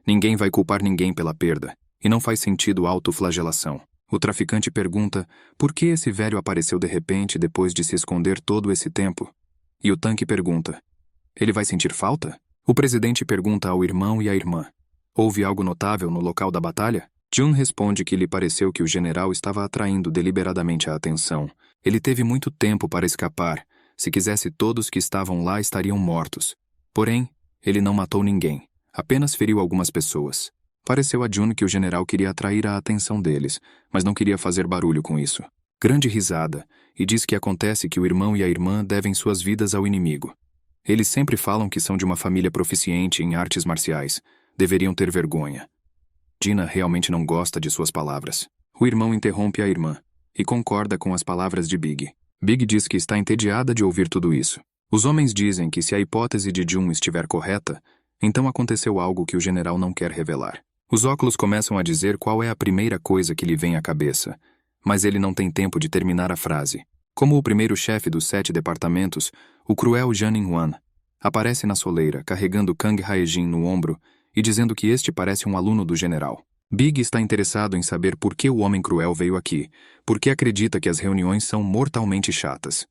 Ninguém vai culpar ninguém pela perda, e não faz sentido autoflagelação. O traficante pergunta por que esse velho apareceu de repente depois de se esconder todo esse tempo. E o tanque pergunta: ele vai sentir falta? O presidente pergunta ao irmão e à irmã: houve algo notável no local da batalha? Jun responde que lhe pareceu que o general estava atraindo deliberadamente a atenção. Ele teve muito tempo para escapar. Se quisesse, todos que estavam lá estariam mortos. Porém, ele não matou ninguém. Apenas feriu algumas pessoas. Pareceu a Jun que o general queria atrair a atenção deles, mas não queria fazer barulho com isso. Grande risada, e diz que acontece que o irmão e a irmã devem suas vidas ao inimigo. Eles sempre falam que são de uma família proficiente em artes marciais. Deveriam ter vergonha. Dina realmente não gosta de suas palavras. O irmão interrompe a irmã e concorda com as palavras de Big. Big diz que está entediada de ouvir tudo isso. Os homens dizem que se a hipótese de Jun estiver correta, então aconteceu algo que o general não quer revelar. Os óculos começam a dizer qual é a primeira coisa que lhe vem à cabeça, mas ele não tem tempo de terminar a frase. Como o primeiro chefe dos 7 departamentos, o cruel Janin Wan aparece na soleira, carregando Kang Haejin no ombro e dizendo que este parece um aluno do general. Big está interessado em saber por que o homem cruel veio aqui, porque acredita que as reuniões são mortalmente chatas.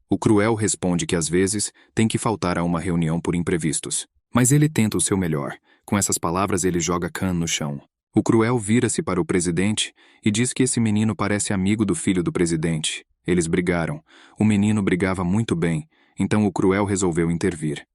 O cruel responde que às vezes tem que faltar a uma reunião por imprevistos. Mas ele tenta o seu melhor. Com essas palavras ele joga Khan no chão. O cruel vira-se para o presidente e diz que esse menino parece amigo do filho do presidente. Eles brigaram. O menino brigava muito bem, então o cruel resolveu intervir.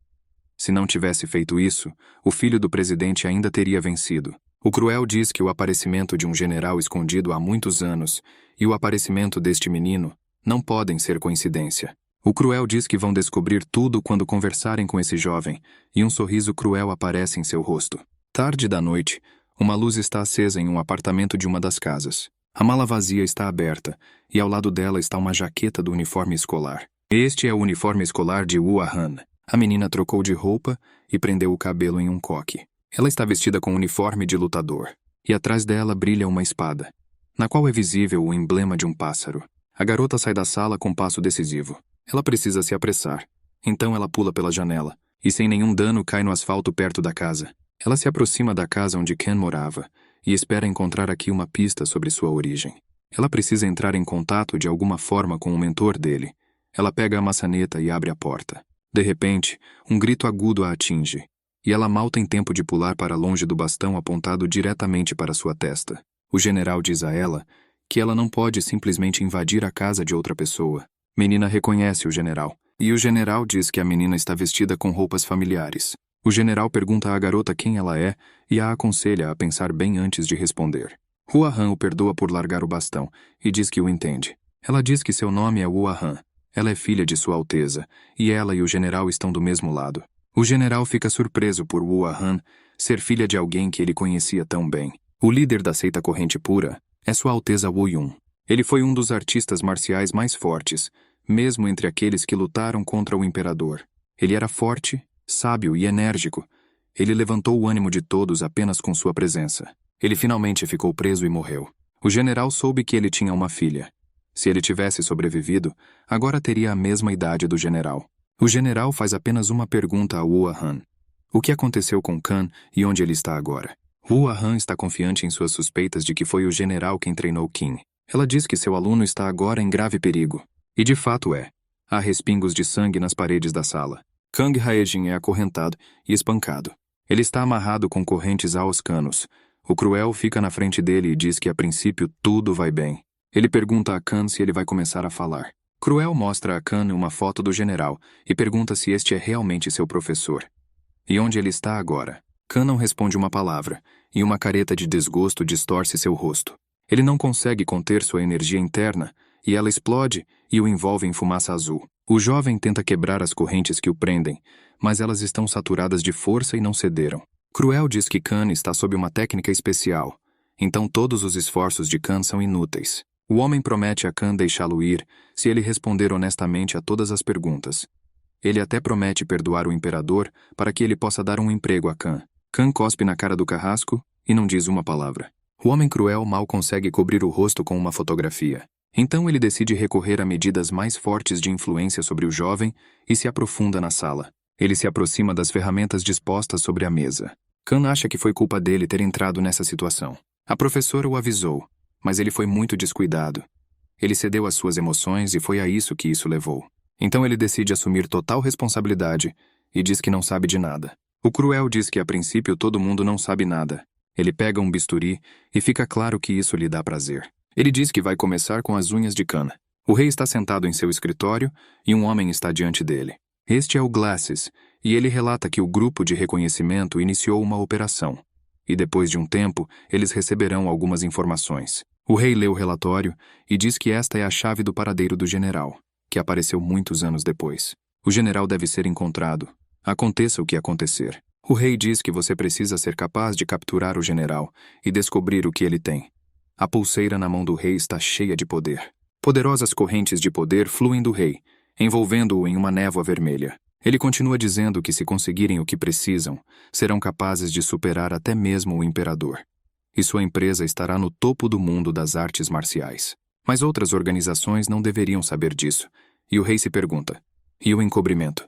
Se não tivesse feito isso, o filho do presidente ainda teria vencido. O cruel diz que o aparecimento de um general escondido há muitos anos e o aparecimento deste menino não podem ser coincidência. O cruel diz que vão descobrir tudo quando conversarem com esse jovem, e um sorriso cruel aparece em seu rosto. Tarde da noite, uma luz está acesa em um apartamento de uma das casas. A mala vazia está aberta, e ao lado dela está uma jaqueta do uniforme escolar. Este é o uniforme escolar de Woo Ah-han. A menina trocou de roupa e prendeu o cabelo em um coque. Ela está vestida com um uniforme de lutador, e atrás dela brilha uma espada, na qual é visível o emblema de um pássaro. A garota sai da sala com passo decisivo. Ela precisa se apressar. Então ela pula pela janela, e sem nenhum dano cai no asfalto perto da casa. Ela se aproxima da casa onde Ken morava, e espera encontrar aqui uma pista sobre sua origem. Ela precisa entrar em contato de alguma forma com o mentor dele. Ela pega a maçaneta e abre a porta. De repente, um grito agudo a atinge, e ela mal tem tempo de pular para longe do bastão apontado diretamente para sua testa. O general diz a ela que ela não pode simplesmente invadir a casa de outra pessoa. Menina reconhece o general, e o general diz que a menina está vestida com roupas familiares. O general pergunta à garota quem ela é e a aconselha a pensar bem antes de responder. Woo Ah-han o perdoa por largar o bastão e diz que o entende. Ela diz que seu nome é Woo Ah-han. Ela é filha de Sua Alteza, e ela e o general estão do mesmo lado. O general fica surpreso por Woo Ah-han ser filha de alguém que ele conhecia tão bem. O líder da seita Corrente Pura é Sua Alteza Woo Yun. Ele foi um dos artistas marciais mais fortes, mesmo entre aqueles que lutaram contra o imperador. Ele era forte, sábio e enérgico. Ele levantou o ânimo de todos apenas com sua presença. Ele finalmente ficou preso e morreu. O general soube que ele tinha uma filha. Se ele tivesse sobrevivido, agora teria a mesma idade do general. O general faz apenas uma pergunta a Woo Ah-han. O que aconteceu com Khan e onde ele está agora? Woo Ah-han está confiante em suas suspeitas de que foi o general quem treinou Kim. Ela diz que seu aluno está agora em grave perigo. E de fato é. Há respingos de sangue nas paredes da sala. Kang Haejin é acorrentado e espancado. Ele está amarrado com correntes aos canos. O cruel fica na frente dele e diz que a princípio tudo vai bem. Ele pergunta a Khan se ele vai começar a falar. Cruel mostra a Khan uma foto do general e pergunta se este é realmente seu professor. E onde ele está agora? Khan não responde uma palavra, e uma careta de desgosto distorce seu rosto. Ele não consegue conter sua energia interna, e ela explode e o envolve em fumaça azul. O jovem tenta quebrar as correntes que o prendem, mas elas estão saturadas de força e não cederam. Cruel diz que Khan está sob uma técnica especial, então todos os esforços de Khan são inúteis. O homem promete a Khan deixá-lo ir se ele responder honestamente a todas as perguntas. Ele até promete perdoar o imperador para que ele possa dar um emprego a Khan. Khan cospe na cara do carrasco e não diz uma palavra. O homem cruel mal consegue cobrir o rosto com uma fotografia. Então ele decide recorrer a medidas mais fortes de influência sobre o jovem e se aprofunda na sala. Ele se aproxima das ferramentas dispostas sobre a mesa. Khan acha que foi culpa dele ter entrado nessa situação. A professora o avisou, Mas ele foi muito descuidado. Ele cedeu às suas emoções e foi a isso que isso levou. Então ele decide assumir total responsabilidade e diz que não sabe de nada. O cruel diz que a princípio todo mundo não sabe nada. Ele pega um bisturi e fica claro que isso lhe dá prazer. Ele diz que vai começar com as unhas de cana. O rei está sentado em seu escritório e um homem está diante dele. Este é o Glasses, e ele relata que o grupo de reconhecimento iniciou uma operação. E depois de um tempo, eles receberão algumas informações. O rei lê o relatório e diz que esta é a chave do paradeiro do general, que apareceu muitos anos depois. O general deve ser encontrado, aconteça o que acontecer. O rei diz que você precisa ser capaz de capturar o general e descobrir o que ele tem. A pulseira na mão do rei está cheia de poder. Poderosas correntes de poder fluem do rei, envolvendo-o em uma névoa vermelha. Ele continua dizendo que se conseguirem o que precisam, serão capazes de superar até mesmo o imperador. E sua empresa estará no topo do mundo das artes marciais. Mas outras organizações não deveriam saber disso. E o rei se pergunta: e o encobrimento?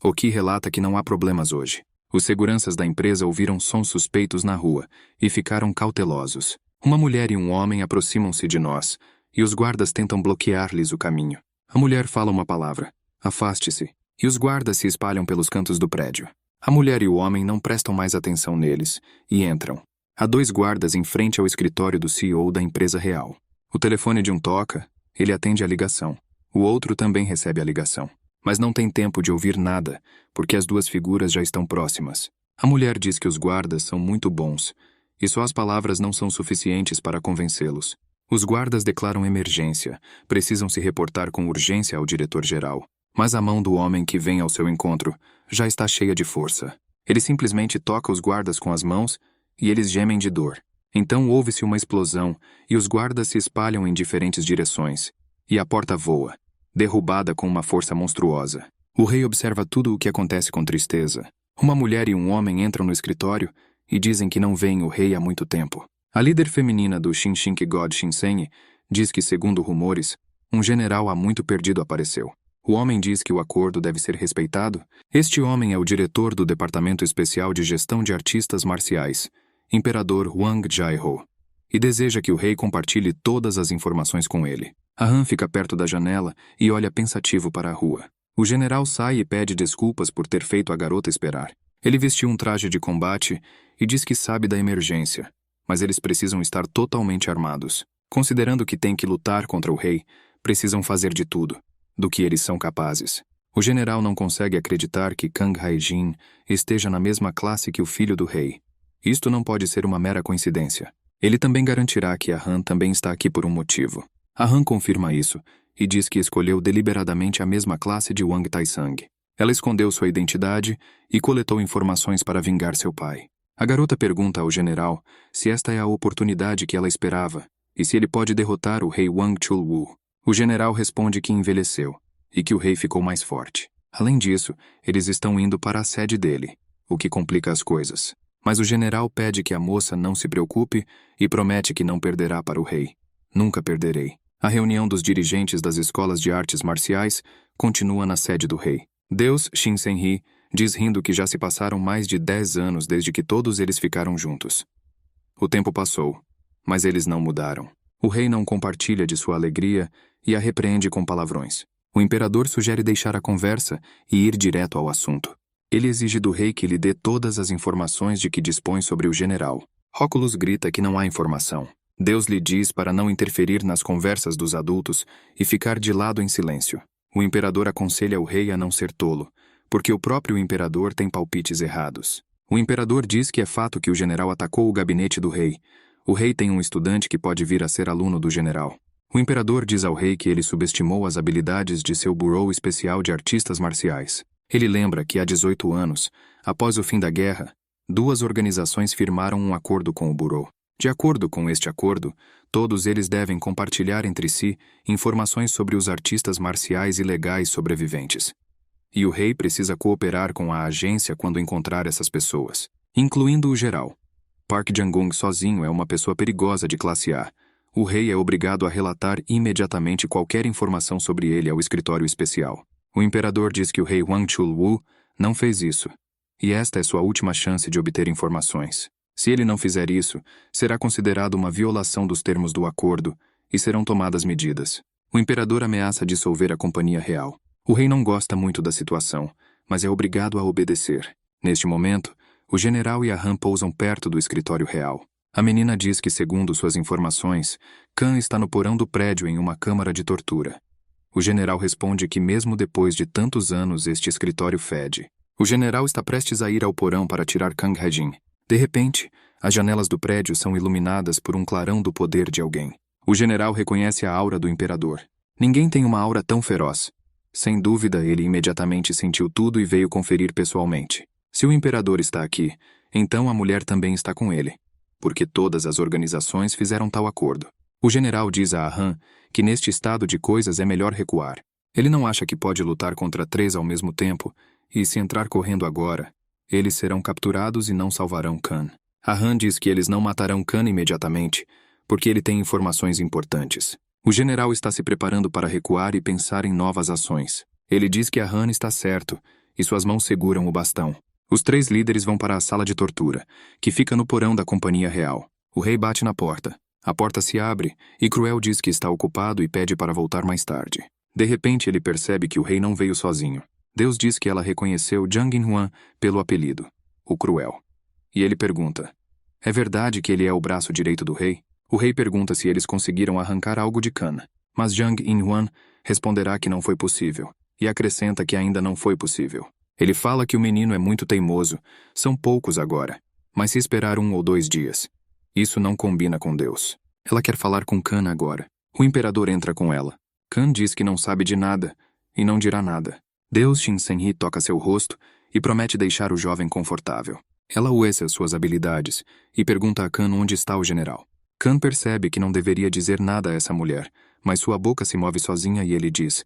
O que relata que não há problemas hoje. Os seguranças da empresa ouviram sons suspeitos na rua e ficaram cautelosos. Uma mulher e um homem aproximam-se de nós, e os guardas tentam bloquear-lhes o caminho. A mulher fala uma palavra: afaste-se, e os guardas se espalham pelos cantos do prédio. A mulher e o homem não prestam mais atenção neles, e entram. Há 2 guardas em frente ao escritório do CEO da empresa real. O telefone de um toca, ele atende a ligação. O outro também recebe a ligação. Mas não tem tempo de ouvir nada, porque as 2 figuras já estão próximas. A mulher diz que os guardas são muito bons, e só as palavras não são suficientes para convencê-los. Os guardas declaram emergência, precisam se reportar com urgência ao diretor-geral. Mas a mão do homem que vem ao seu encontro já está cheia de força. Ele simplesmente toca os guardas com as mãos e eles gemem de dor. Então ouve-se uma explosão e os guardas se espalham em diferentes direções. E a porta voa, derrubada com uma força monstruosa. O rei observa tudo o que acontece com tristeza. Uma mulher e um homem entram no escritório e dizem que não veem o rei há muito tempo. A líder feminina do Shinshinki God Shinsen diz que, segundo rumores, um general há muito perdido apareceu. O homem diz que o acordo deve ser respeitado. Este homem é o diretor do Departamento Especial de Gestão de Artistas Marciais, Imperador Wang Jaiho, e deseja que o rei compartilhe todas as informações com ele. Han fica perto da janela e olha pensativo para a rua. O general sai e pede desculpas por ter feito a garota esperar. Ele vestiu um traje de combate e diz que sabe da emergência, mas eles precisam estar totalmente armados. Considerando que têm que lutar contra o rei, precisam fazer de tudo, do que eles são capazes. O general não consegue acreditar que Kang Hae-jin esteja na mesma classe que o filho do rei. Isto não pode ser uma mera coincidência. Ele também garantirá que a Han também está aqui por um motivo. A Han confirma isso e diz que escolheu deliberadamente a mesma classe de Wang Taisang. Ela escondeu sua identidade e coletou informações para vingar seu pai. A garota pergunta ao general se esta é a oportunidade que ela esperava e se ele pode derrotar o rei Wang Chulwu. O general responde que envelheceu e que o rei ficou mais forte. Além disso, eles estão indo para a sede dele, o que complica as coisas. Mas o general pede que a moça não se preocupe e promete que não perderá para o rei. Nunca perderei. A reunião dos dirigentes das escolas de artes marciais continua na sede do rei. Deus Shinsen-hee diz rindo que já se passaram mais de 10 anos desde que todos eles ficaram juntos. O tempo passou, mas eles não mudaram. O rei não compartilha de sua alegria e a repreende com palavrões. O imperador sugere deixar a conversa e ir direto ao assunto. Ele exige do rei que lhe dê todas as informações de que dispõe sobre o general. Róculos grita que não há informação. Deus lhe diz para não interferir nas conversas dos adultos e ficar de lado em silêncio. O imperador aconselha o rei a não ser tolo, porque o próprio imperador tem palpites errados. O imperador diz que é fato que o general atacou o gabinete do rei. O rei tem um estudante que pode vir a ser aluno do general. O imperador diz ao rei que ele subestimou as habilidades de seu Bureau Especial de Artistas Marciais. Ele lembra que há 18 anos, após o fim da guerra, 2 organizações firmaram um acordo com o Bureau. De acordo com este acordo, todos eles devem compartilhar entre si informações sobre os artistas marciais ilegais sobreviventes. E o rei precisa cooperar com a agência quando encontrar essas pessoas, incluindo o geral. Park Jang-gung sozinho é uma pessoa perigosa de classe A. O rei é obrigado a relatar imediatamente qualquer informação sobre ele ao escritório especial. O imperador diz que o rei Wang Chulwu não fez isso, e esta é sua última chance de obter informações. Se ele não fizer isso, será considerado uma violação dos termos do acordo e serão tomadas medidas. O imperador ameaça dissolver a companhia real. O rei não gosta muito da situação, mas é obrigado a obedecer. Neste momento, o general e a Han pousam perto do escritório real. A menina diz que, segundo suas informações, Khan está no porão do prédio em uma câmara de tortura. O general responde que mesmo depois de tantos anos este escritório fede. O general está prestes a ir ao porão para tirar Kang Hajin. De repente, as janelas do prédio são iluminadas por um clarão do poder de alguém. O general reconhece a aura do imperador. Ninguém tem uma aura tão feroz. Sem dúvida, ele imediatamente sentiu tudo e veio conferir pessoalmente. Se o imperador está aqui, então a mulher também está com ele, porque todas as organizações fizeram tal acordo. O general diz a Han que neste estado de coisas é melhor recuar. Ele não acha que pode lutar contra 3 ao mesmo tempo, e se entrar correndo agora, eles serão capturados e não salvarão Khan. A Han diz que eles não matarão Khan imediatamente, porque ele tem informações importantes. O general está se preparando para recuar e pensar em novas ações. Ele diz que a Han está certo, e suas mãos seguram o bastão. Os 3 líderes vão para a sala de tortura, que fica no porão da companhia real. O rei bate na porta. A porta se abre, e Cruel diz que está ocupado e pede para voltar mais tarde. De repente ele percebe que o rei não veio sozinho. Deus diz que ela reconheceu Jang In-hwan pelo apelido, o Cruel. E ele pergunta, é verdade que ele é o braço direito do rei? O rei pergunta se eles conseguiram arrancar algo de Khan, mas Jang In-hwan responderá que não foi possível, e acrescenta que ainda não foi possível. Ele fala que o menino é muito teimoso, são poucos agora, mas se esperar 1 ou 2 dias. Isso não combina com Deus. Ela quer falar com Khan agora. O imperador entra com ela. Khan diz que não sabe de nada, e não dirá nada. Deus Shin Sen-hee toca seu rosto e promete deixar o jovem confortável. Ela usa suas habilidades e pergunta a Khan onde está o general. Khan percebe que não deveria dizer nada a essa mulher, mas sua boca se move sozinha e ele diz,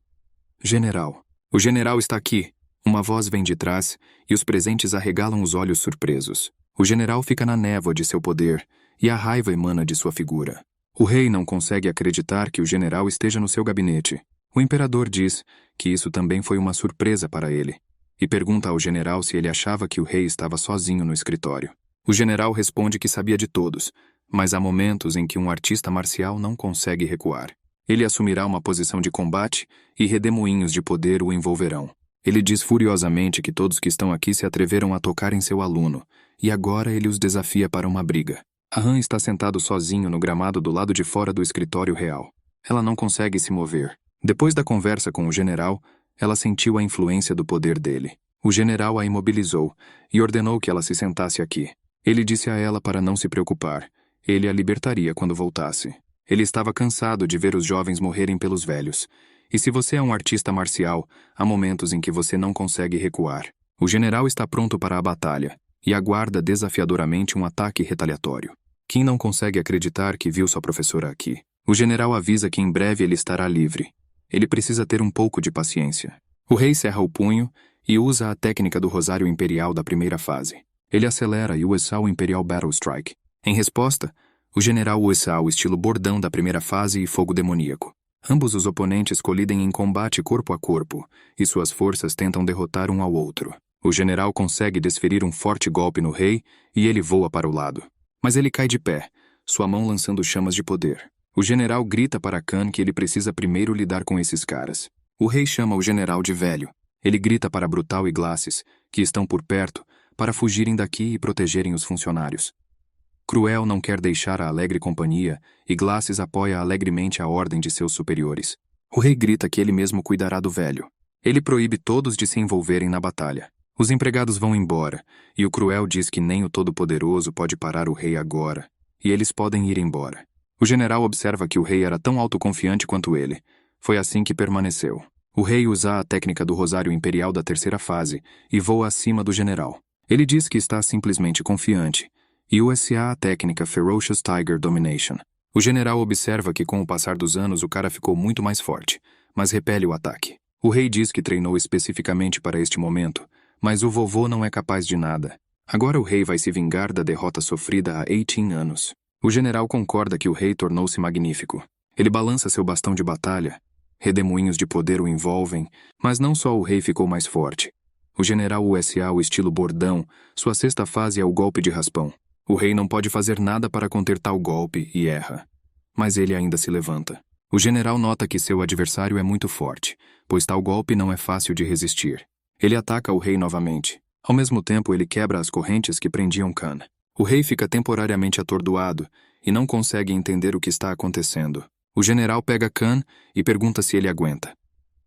General. O general está aqui. Uma voz vem de trás e os presentes arregalam os olhos surpresos. O general fica na névoa de seu poder e a raiva emana de sua figura. O rei não consegue acreditar que o general esteja no seu gabinete. O imperador diz que isso também foi uma surpresa para ele e pergunta ao general se ele achava que o rei estava sozinho no escritório. O general responde que sabia de todos, mas há momentos em que um artista marcial não consegue recuar. Ele assumirá uma posição de combate e redemoinhos de poder o envolverão. Ele diz furiosamente que todos que estão aqui se atreveram a tocar em seu aluno, e agora ele os desafia para uma briga. A Han está sentado sozinho no gramado do lado de fora do escritório real. Ela não consegue se mover. Depois da conversa com o general, ela sentiu a influência do poder dele. O general a imobilizou e ordenou que ela se sentasse aqui. Ele disse a ela para não se preocupar. Ele a libertaria quando voltasse. Ele estava cansado de ver os jovens morrerem pelos velhos. E se você é um artista marcial, há momentos em que você não consegue recuar. O general está pronto para a batalha e aguarda desafiadoramente um ataque retaliatório. Kim não consegue acreditar que viu sua professora aqui. O general avisa que em breve ele estará livre. Ele precisa ter um pouco de paciência. O rei cerra o punho e usa a técnica do Rosário Imperial da primeira fase. Ele acelera e usa o Imperial Battle Strike. Em resposta, o general usa o estilo bordão da primeira fase e fogo demoníaco. Ambos os oponentes colidem em combate corpo a corpo, e suas forças tentam derrotar um ao outro. O general consegue desferir um forte golpe no rei, e ele voa para o lado. Mas ele cai de pé, sua mão lançando chamas de poder. O general grita para Khan que ele precisa primeiro lidar com esses caras. O rei chama o general de velho. Ele grita para Brutal e Glasses, que estão por perto, para fugirem daqui e protegerem os funcionários. Cruel não quer deixar a alegre companhia e Glasses apoia alegremente a ordem de seus superiores. O rei grita que ele mesmo cuidará do velho. Ele proíbe todos de se envolverem na batalha. Os empregados vão embora, e o Cruel diz que nem o Todo-Poderoso pode parar o rei agora, e eles podem ir embora. O general observa que o rei era tão autoconfiante quanto ele. Foi assim que permaneceu. O rei usa a técnica do Rosário Imperial da terceira fase e voa acima do general. Ele diz que está simplesmente confiante, e usa a técnica Ferocious Tiger Domination. O general observa que com o passar dos anos o cara ficou muito mais forte, mas repele o ataque. O rei diz que treinou especificamente para este momento, mas o vovô não é capaz de nada. Agora o rei vai se vingar da derrota sofrida há 18 anos. O general concorda que o rei tornou-se magnífico. Ele balança seu bastão de batalha. Redemoinhos de poder o envolvem, mas não só o rei ficou mais forte. O general usa o estilo bordão, sua sexta fase é o golpe de raspão. O rei não pode fazer nada para conter tal golpe e erra. Mas ele ainda se levanta. O general nota que seu adversário é muito forte, pois tal golpe não é fácil de resistir. Ele ataca o rei novamente. Ao mesmo tempo, ele quebra as correntes que prendiam Khan. O rei fica temporariamente atordoado e não consegue entender o que está acontecendo. O general pega Khan e pergunta se ele aguenta.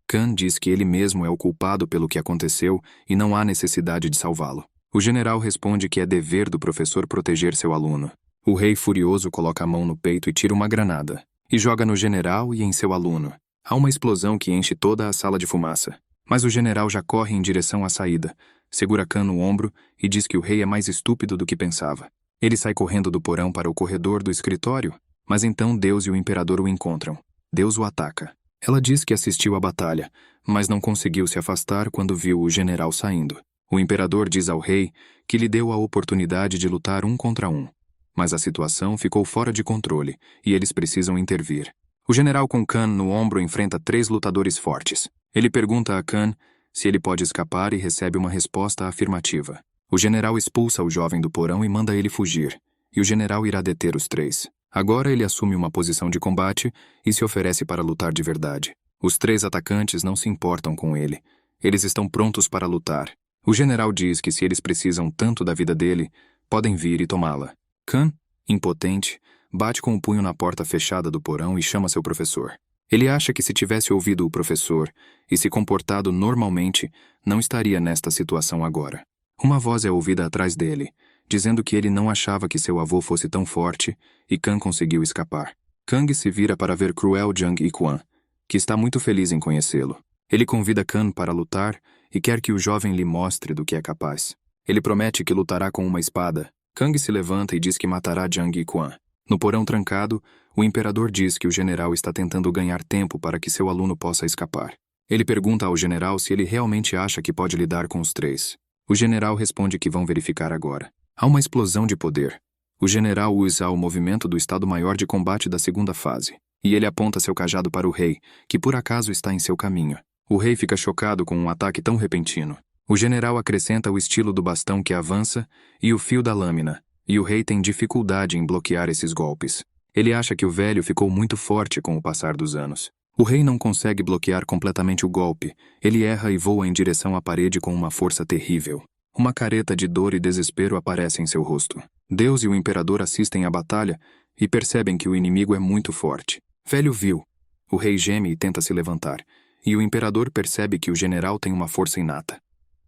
Khan diz que ele mesmo é o culpado pelo que aconteceu e não há necessidade de salvá-lo. O general responde que é dever do professor proteger seu aluno. O rei, furioso, coloca a mão no peito e tira uma granada, e joga no general e em seu aluno. Há uma explosão que enche toda a sala de fumaça. Mas o general já corre em direção à saída, segura Khan no ombro e diz que o rei é mais estúpido do que pensava. Ele sai correndo do porão para o corredor do escritório, mas então Deus e o imperador o encontram. Deus o ataca. Ela diz que assistiu à batalha, mas não conseguiu se afastar quando viu o general saindo. O imperador diz ao rei que lhe deu a oportunidade de lutar 1 contra 1. Mas a situação ficou fora de controle e eles precisam intervir. O general com Khan no ombro enfrenta 3 lutadores fortes. Ele pergunta a Khan se ele pode escapar e recebe uma resposta afirmativa. O general expulsa o jovem do porão e manda ele fugir, e o general irá deter os 3. Agora ele assume uma posição de combate e se oferece para lutar de verdade. Os 3 atacantes não se importam com ele. Eles estão prontos para lutar. O general diz que se eles precisam tanto da vida dele, podem vir e tomá-la. Khan, impotente, bate com o punho na porta fechada do porão e chama seu professor. Ele acha que se tivesse ouvido o professor e se comportado normalmente, não estaria nesta situação agora. Uma voz é ouvida atrás dele, dizendo que ele não achava que seu avô fosse tão forte e Khan conseguiu escapar. Kang se vira para ver Cruel Jung Iquan, que está muito feliz em conhecê-lo. Ele convida Khan para lutar e quer que o jovem lhe mostre do que é capaz. Ele promete que lutará com uma espada. Kang se levanta e diz que matará Jung Iquan. No porão trancado, o imperador diz que o general está tentando ganhar tempo para que seu aluno possa escapar. Ele pergunta ao general se ele realmente acha que pode lidar com os 3. O general responde que vão verificar agora. Há uma explosão de poder. O general usa o movimento do Estado-Maior de Combate da 2ª fase, e ele aponta seu cajado para o rei, que por acaso está em seu caminho. O rei fica chocado com um ataque tão repentino. O general acrescenta o estilo do bastão que avança e o fio da lâmina, e o rei tem dificuldade em bloquear esses golpes. Ele acha que o velho ficou muito forte com o passar dos anos. O rei não consegue bloquear completamente o golpe. Ele erra e voa em direção à parede com uma força terrível. Uma careta de dor e desespero aparece em seu rosto. Deus e o imperador assistem à batalha e percebem que o inimigo é muito forte. Velho viu. O rei geme e tenta se levantar, e o imperador percebe que o general tem uma força inata.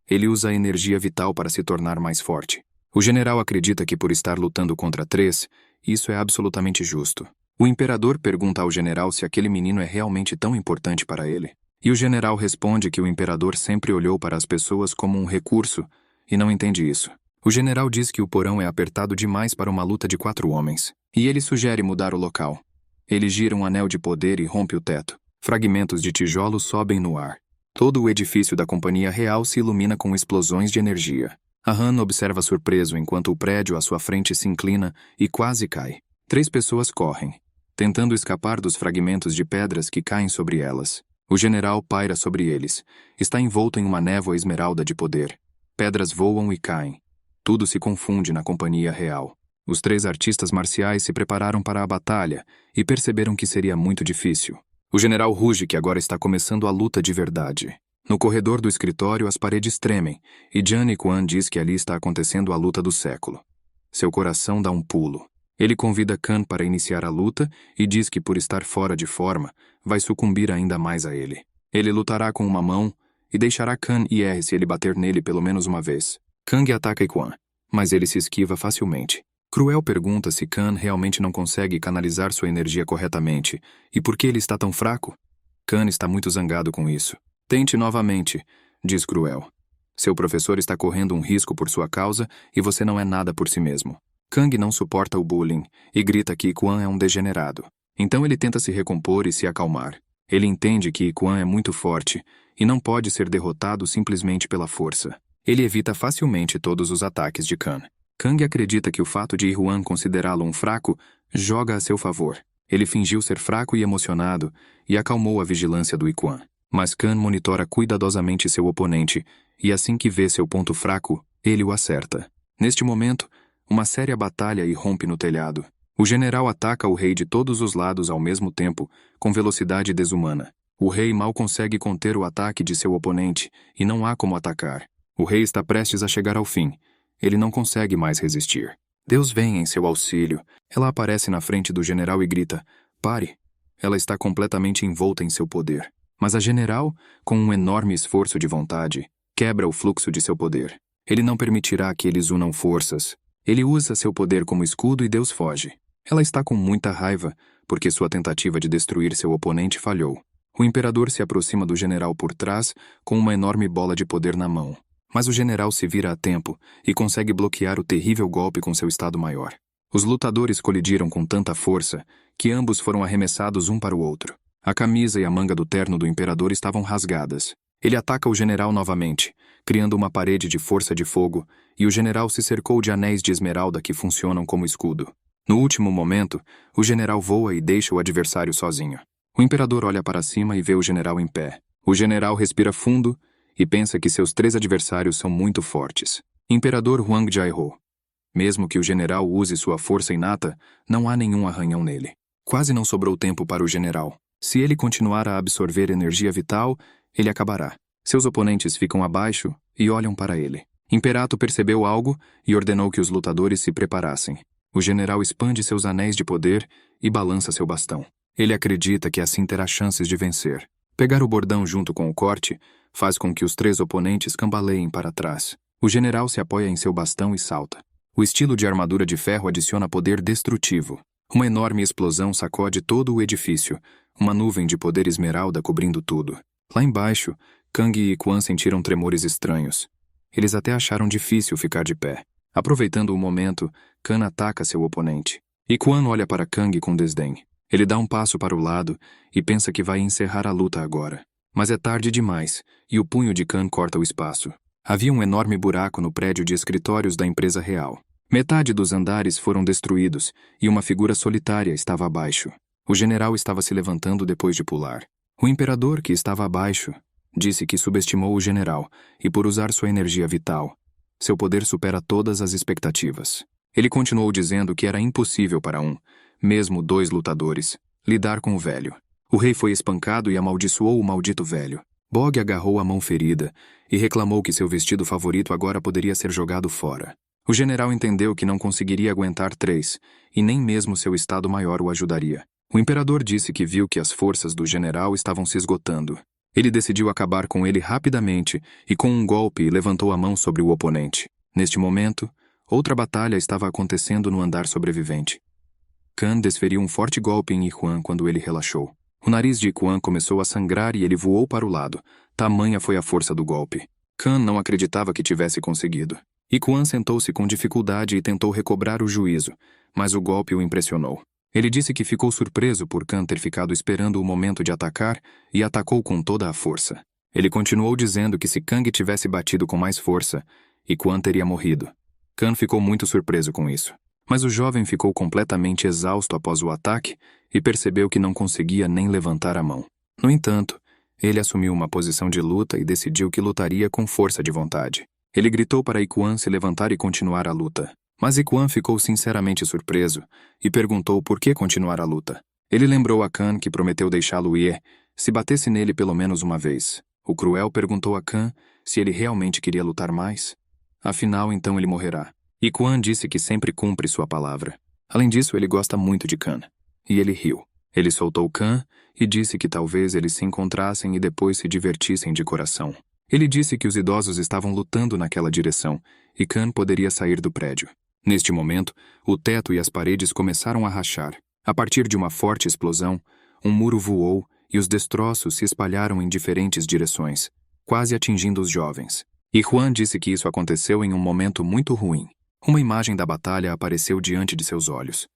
Ele usa a energia vital para se tornar mais forte. O general acredita que por estar lutando contra 3, isso é absolutamente justo. O imperador pergunta ao general se aquele menino é realmente tão importante para ele. E o general responde que o imperador sempre olhou para as pessoas como um recurso e não entende isso. O general diz que o porão é apertado demais para uma luta de 4 homens, e ele sugere mudar o local. Ele gira um anel de poder e rompe o teto. Fragmentos de tijolo sobem no ar. Todo o edifício da Companhia Real se ilumina com explosões de energia. Han observa surpreso enquanto o prédio à sua frente se inclina e quase cai. 3 pessoas correm, tentando escapar dos fragmentos de pedras que caem sobre elas. O general paira sobre eles. Está envolto em uma névoa esmeralda de poder. Pedras voam e caem. Tudo se confunde na Companhia Real. Os 3 artistas marciais se prepararam para a batalha e perceberam que seria muito difícil. O general ruge que agora está começando a luta de verdade. No corredor do escritório, as paredes tremem, e Jian Iquan diz que ali está acontecendo a luta do século. Seu coração dá um pulo. Ele convida Khan para iniciar a luta e diz que por estar fora de forma, vai sucumbir ainda mais a ele. Ele lutará com uma mão e deixará Khan ir se ele bater nele pelo menos uma vez. Kang ataca Iquan, mas ele se esquiva facilmente. Cruel pergunta se Khan realmente não consegue canalizar sua energia corretamente e por que ele está tão fraco. Khan está muito zangado com isso. Tente novamente, diz Cruel. Seu professor está correndo um risco por sua causa e você não é nada por si mesmo. Kang não suporta o bullying e grita que Iquan é um degenerado. Então ele tenta se recompor e se acalmar. Ele entende que Iquan é muito forte e não pode ser derrotado simplesmente pela força. Ele evita facilmente todos os ataques de Khan. Kang acredita que o fato de Ihuan considerá-lo um fraco joga a seu favor. Ele fingiu ser fraco e emocionado e acalmou a vigilância do Iquan. Mas Khan monitora cuidadosamente seu oponente e assim que vê seu ponto fraco, ele o acerta. Neste momento, Uma séria batalha irrompe no telhado. O general ataca o rei de todos os lados ao mesmo tempo, com velocidade desumana. O rei mal consegue conter o ataque de seu oponente, e não há como atacar. O rei está prestes a chegar ao fim. Ele não consegue mais resistir. Deus vem em seu auxílio. Ela aparece na frente do general e grita: "Pare!" Ela está completamente envolta em seu poder. Mas a general, com um enorme esforço de vontade, quebra o fluxo de seu poder. Ele não permitirá que eles unam forças. Ele usa seu poder como escudo e Deus foge. Ela está com muita raiva, porque sua tentativa de destruir seu oponente falhou. O imperador se aproxima do general por trás, com uma enorme bola de poder na mão. Mas o general se vira a tempo e consegue bloquear o terrível golpe com seu estado maior. Os lutadores colidiram com tanta força que ambos foram arremessados um para o outro. A camisa e a manga do terno do imperador estavam rasgadas. Ele ataca o general novamente, criando uma parede de força de fogo, e o general se cercou de anéis de esmeralda que funcionam como escudo. No último momento, o general voa e deixa o adversário sozinho. O imperador olha para cima e vê o general em pé. O general respira fundo e pensa que seus 3 adversários são muito fortes. Imperador Huang Jaiho. Mesmo que o general use sua força inata, não há nenhum arranhão nele. Quase não sobrou tempo para o general. Se ele continuar a absorver energia vital, ele acabará. Seus oponentes ficam abaixo e olham para ele. Imperato percebeu algo e ordenou que os lutadores se preparassem. O general expande seus anéis de poder e balança seu bastão. Ele acredita que assim terá chances de vencer. Pegar o bordão junto com o corte faz com que os 3 oponentes cambaleiem para trás. O general se apoia em seu bastão e salta. O estilo de armadura de ferro adiciona poder destrutivo. Uma enorme explosão sacode todo o edifício, uma nuvem de poder esmeralda cobrindo tudo. Lá embaixo, Kang e Quan sentiram tremores estranhos. Eles até acharam difícil ficar de pé. Aproveitando o momento, Kan ataca seu oponente. E Quan olha para Kang com desdém. Ele dá um passo para o lado e pensa que vai encerrar a luta agora. Mas é tarde demais, e o punho de Kan corta o espaço. Havia um enorme buraco no prédio de escritórios da empresa real. Metade dos andares foram destruídos, e uma figura solitária estava abaixo. O general estava se levantando depois de pular. O imperador, que estava abaixo, disse que subestimou o general, e por usar sua energia vital. Seu poder supera todas as expectativas. Ele continuou dizendo que era impossível para mesmo 2 lutadores, lidar com o velho. O rei foi espancado e amaldiçoou o maldito velho. Bog agarrou a mão ferida e reclamou que seu vestido favorito agora poderia ser jogado fora. O general entendeu que não conseguiria aguentar 3, e nem mesmo seu estado maior o ajudaria. O imperador disse que viu que as forças do general estavam se esgotando. Ele decidiu acabar com ele rapidamente e com um golpe levantou a mão sobre o oponente. Neste momento, outra batalha estava acontecendo no andar sobrevivente. Kan desferiu um forte golpe em Iquan quando ele relaxou. O nariz de Iquan começou a sangrar e ele voou para o lado. Tamanha foi a força do golpe. Kan não acreditava que tivesse conseguido. Iquan sentou-se com dificuldade e tentou recobrar o juízo, mas o golpe o impressionou. Ele disse que ficou surpreso por Kan ter ficado esperando o momento de atacar e atacou com toda a força. Ele continuou dizendo que se Kang tivesse batido com mais força, Iquan teria morrido. Kan ficou muito surpreso com isso. Mas o jovem ficou completamente exausto após o ataque e percebeu que não conseguia nem levantar a mão. No entanto, ele assumiu uma posição de luta e decidiu que lutaria com força de vontade. Ele gritou para Iquan se levantar e continuar a luta. Mas Iquan ficou sinceramente surpreso e perguntou por que continuar a luta. Ele lembrou a Kan que prometeu deixá-lo ir se batesse nele pelo menos uma vez. O cruel perguntou a Kan se ele realmente queria lutar mais. Afinal, então ele morrerá. Iquan disse que sempre cumpre sua palavra. Além disso, ele gosta muito de Kan. E ele riu. Ele soltou Kan e disse que talvez eles se encontrassem e depois se divertissem de coração. Ele disse que os idosos estavam lutando naquela direção e Kan poderia sair do prédio. Neste momento, o teto e as paredes começaram a rachar. A partir de uma forte explosão, um muro voou e os destroços se espalharam em diferentes direções, quase atingindo os jovens. E Juan disse que isso aconteceu em um momento muito ruim. Uma imagem da batalha apareceu diante de seus olhos.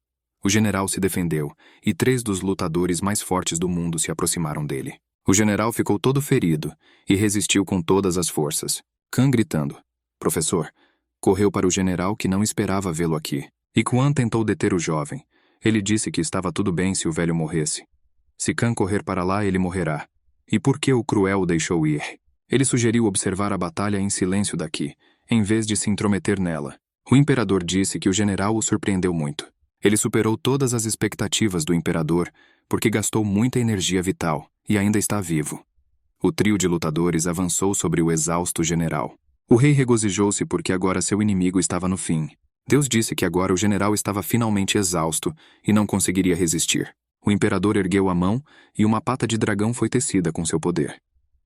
O general se defendeu e 3 dos lutadores mais fortes do mundo se aproximaram dele. O general ficou todo ferido e resistiu com todas as forças. Kan gritando: "Professor!" correu para o general que não esperava vê-lo aqui. E Quan tentou deter o jovem. Ele disse que estava tudo bem se o velho morresse. Se Kan correr para lá, ele morrerá. E por que o cruel o deixou ir? Ele sugeriu observar a batalha em silêncio daqui, em vez de se intrometer nela. O imperador disse que o general o surpreendeu muito. Ele superou todas as expectativas do imperador, porque gastou muita energia vital e ainda está vivo. O trio de lutadores avançou sobre o exausto general. O rei regozijou-se porque agora seu inimigo estava no fim. Deus disse que agora o general estava finalmente exausto e não conseguiria resistir. O imperador ergueu a mão e uma pata de dragão foi tecida com seu poder.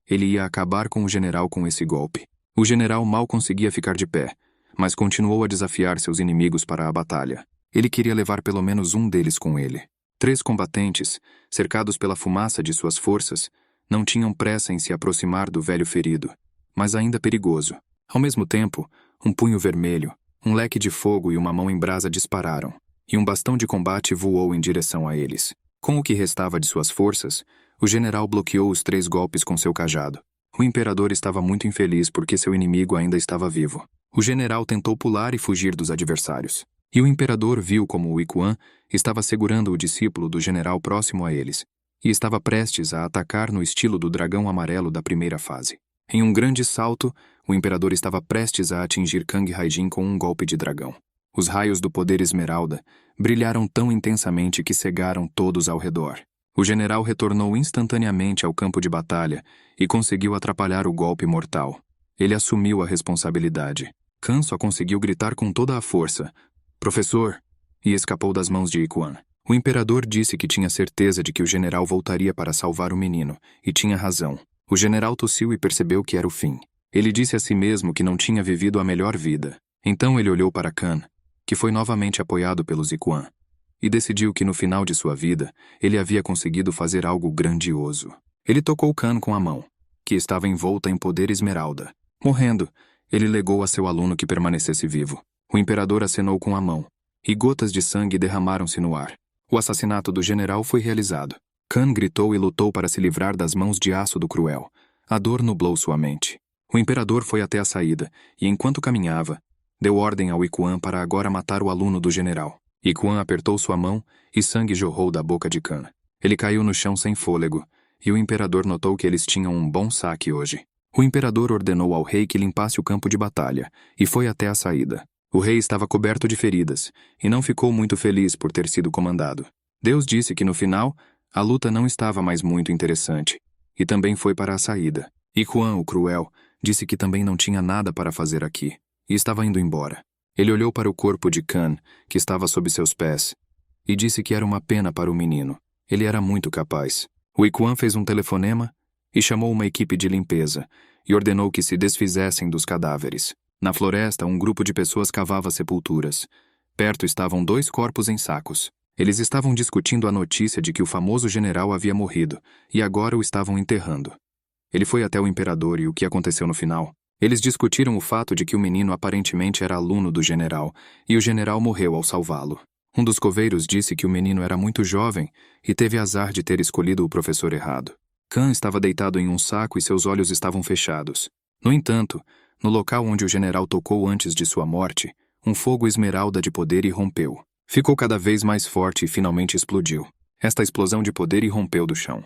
Ele ia acabar com o general com esse golpe. O general mal conseguia ficar de pé, mas continuou a desafiar seus inimigos para a batalha. Ele queria levar pelo menos um deles com ele. 3 combatentes, cercados pela fumaça de suas forças, não tinham pressa em se aproximar do velho ferido, mas ainda perigoso. Ao mesmo tempo, um punho vermelho, um leque de fogo e uma mão em brasa dispararam, e um bastão de combate voou em direção a eles. Com o que restava de suas forças, o general bloqueou os 3 golpes com seu cajado. O imperador estava muito infeliz porque seu inimigo ainda estava vivo. O general tentou pular e fugir dos adversários. E o imperador viu como o Ikuan estava segurando o discípulo do general próximo a eles, e estava prestes a atacar no estilo do dragão amarelo da primeira fase. Em um grande salto, o imperador estava prestes a atingir Kang Haijin com um golpe de dragão. Os raios do poder esmeralda brilharam tão intensamente que cegaram todos ao redor. O general retornou instantaneamente ao campo de batalha e conseguiu atrapalhar o golpe mortal. Ele assumiu a responsabilidade. Khan só conseguiu gritar com toda a força: "Professor!" e escapou das mãos de Ikuan. O imperador disse que tinha certeza de que o general voltaria para salvar o menino, e tinha razão. O general tossiu e percebeu que era o fim. Ele disse a si mesmo que não tinha vivido a melhor vida. Então ele olhou para Khan, que foi novamente apoiado pelos Ikuan, e decidiu que no final de sua vida, ele havia conseguido fazer algo grandioso. Ele tocou Khan com a mão, que estava envolta em poder esmeralda. Morrendo, ele legou a seu aluno que permanecesse vivo. O imperador acenou com a mão, e gotas de sangue derramaram-se no ar. O assassinato do general foi realizado. Khan gritou e lutou para se livrar das mãos de aço do cruel. A dor nublou sua mente. O imperador foi até a saída, e enquanto caminhava, deu ordem ao Ikuan para agora matar o aluno do general. Ikuan apertou sua mão e sangue jorrou da boca de Khan. Ele caiu no chão sem fôlego, e o imperador notou que eles tinham um bom saque hoje. O imperador ordenou ao rei que limpasse o campo de batalha, e foi até a saída. O rei estava coberto de feridas, e não ficou muito feliz por ter sido comandado. Deus disse que no final, a luta não estava mais muito interessante, e também foi para a saída. Ikuan, o cruel, disse que também não tinha nada para fazer aqui, e estava indo embora. Ele olhou para o corpo de Khan, que estava sob seus pés, e disse que era uma pena para o menino. Ele era muito capaz. O Ikuan fez um telefonema e chamou uma equipe de limpeza, e ordenou que se desfizessem dos cadáveres. Na floresta, um grupo de pessoas cavava sepulturas. Perto estavam 2 corpos em sacos. Eles estavam discutindo a notícia de que o famoso general havia morrido, e agora o estavam enterrando. Ele foi até o imperador e o que aconteceu no final. Eles discutiram o fato de que o menino aparentemente era aluno do general, e o general morreu ao salvá-lo. Um dos coveiros disse que o menino era muito jovem e teve azar de ter escolhido o professor errado. Khan estava deitado em um saco e seus olhos estavam fechados. No entanto, no local onde o general tocou antes de sua morte, um fogo esmeralda de poder irrompeu. Ficou cada vez mais forte e finalmente explodiu. Esta explosão de poder irrompeu do chão.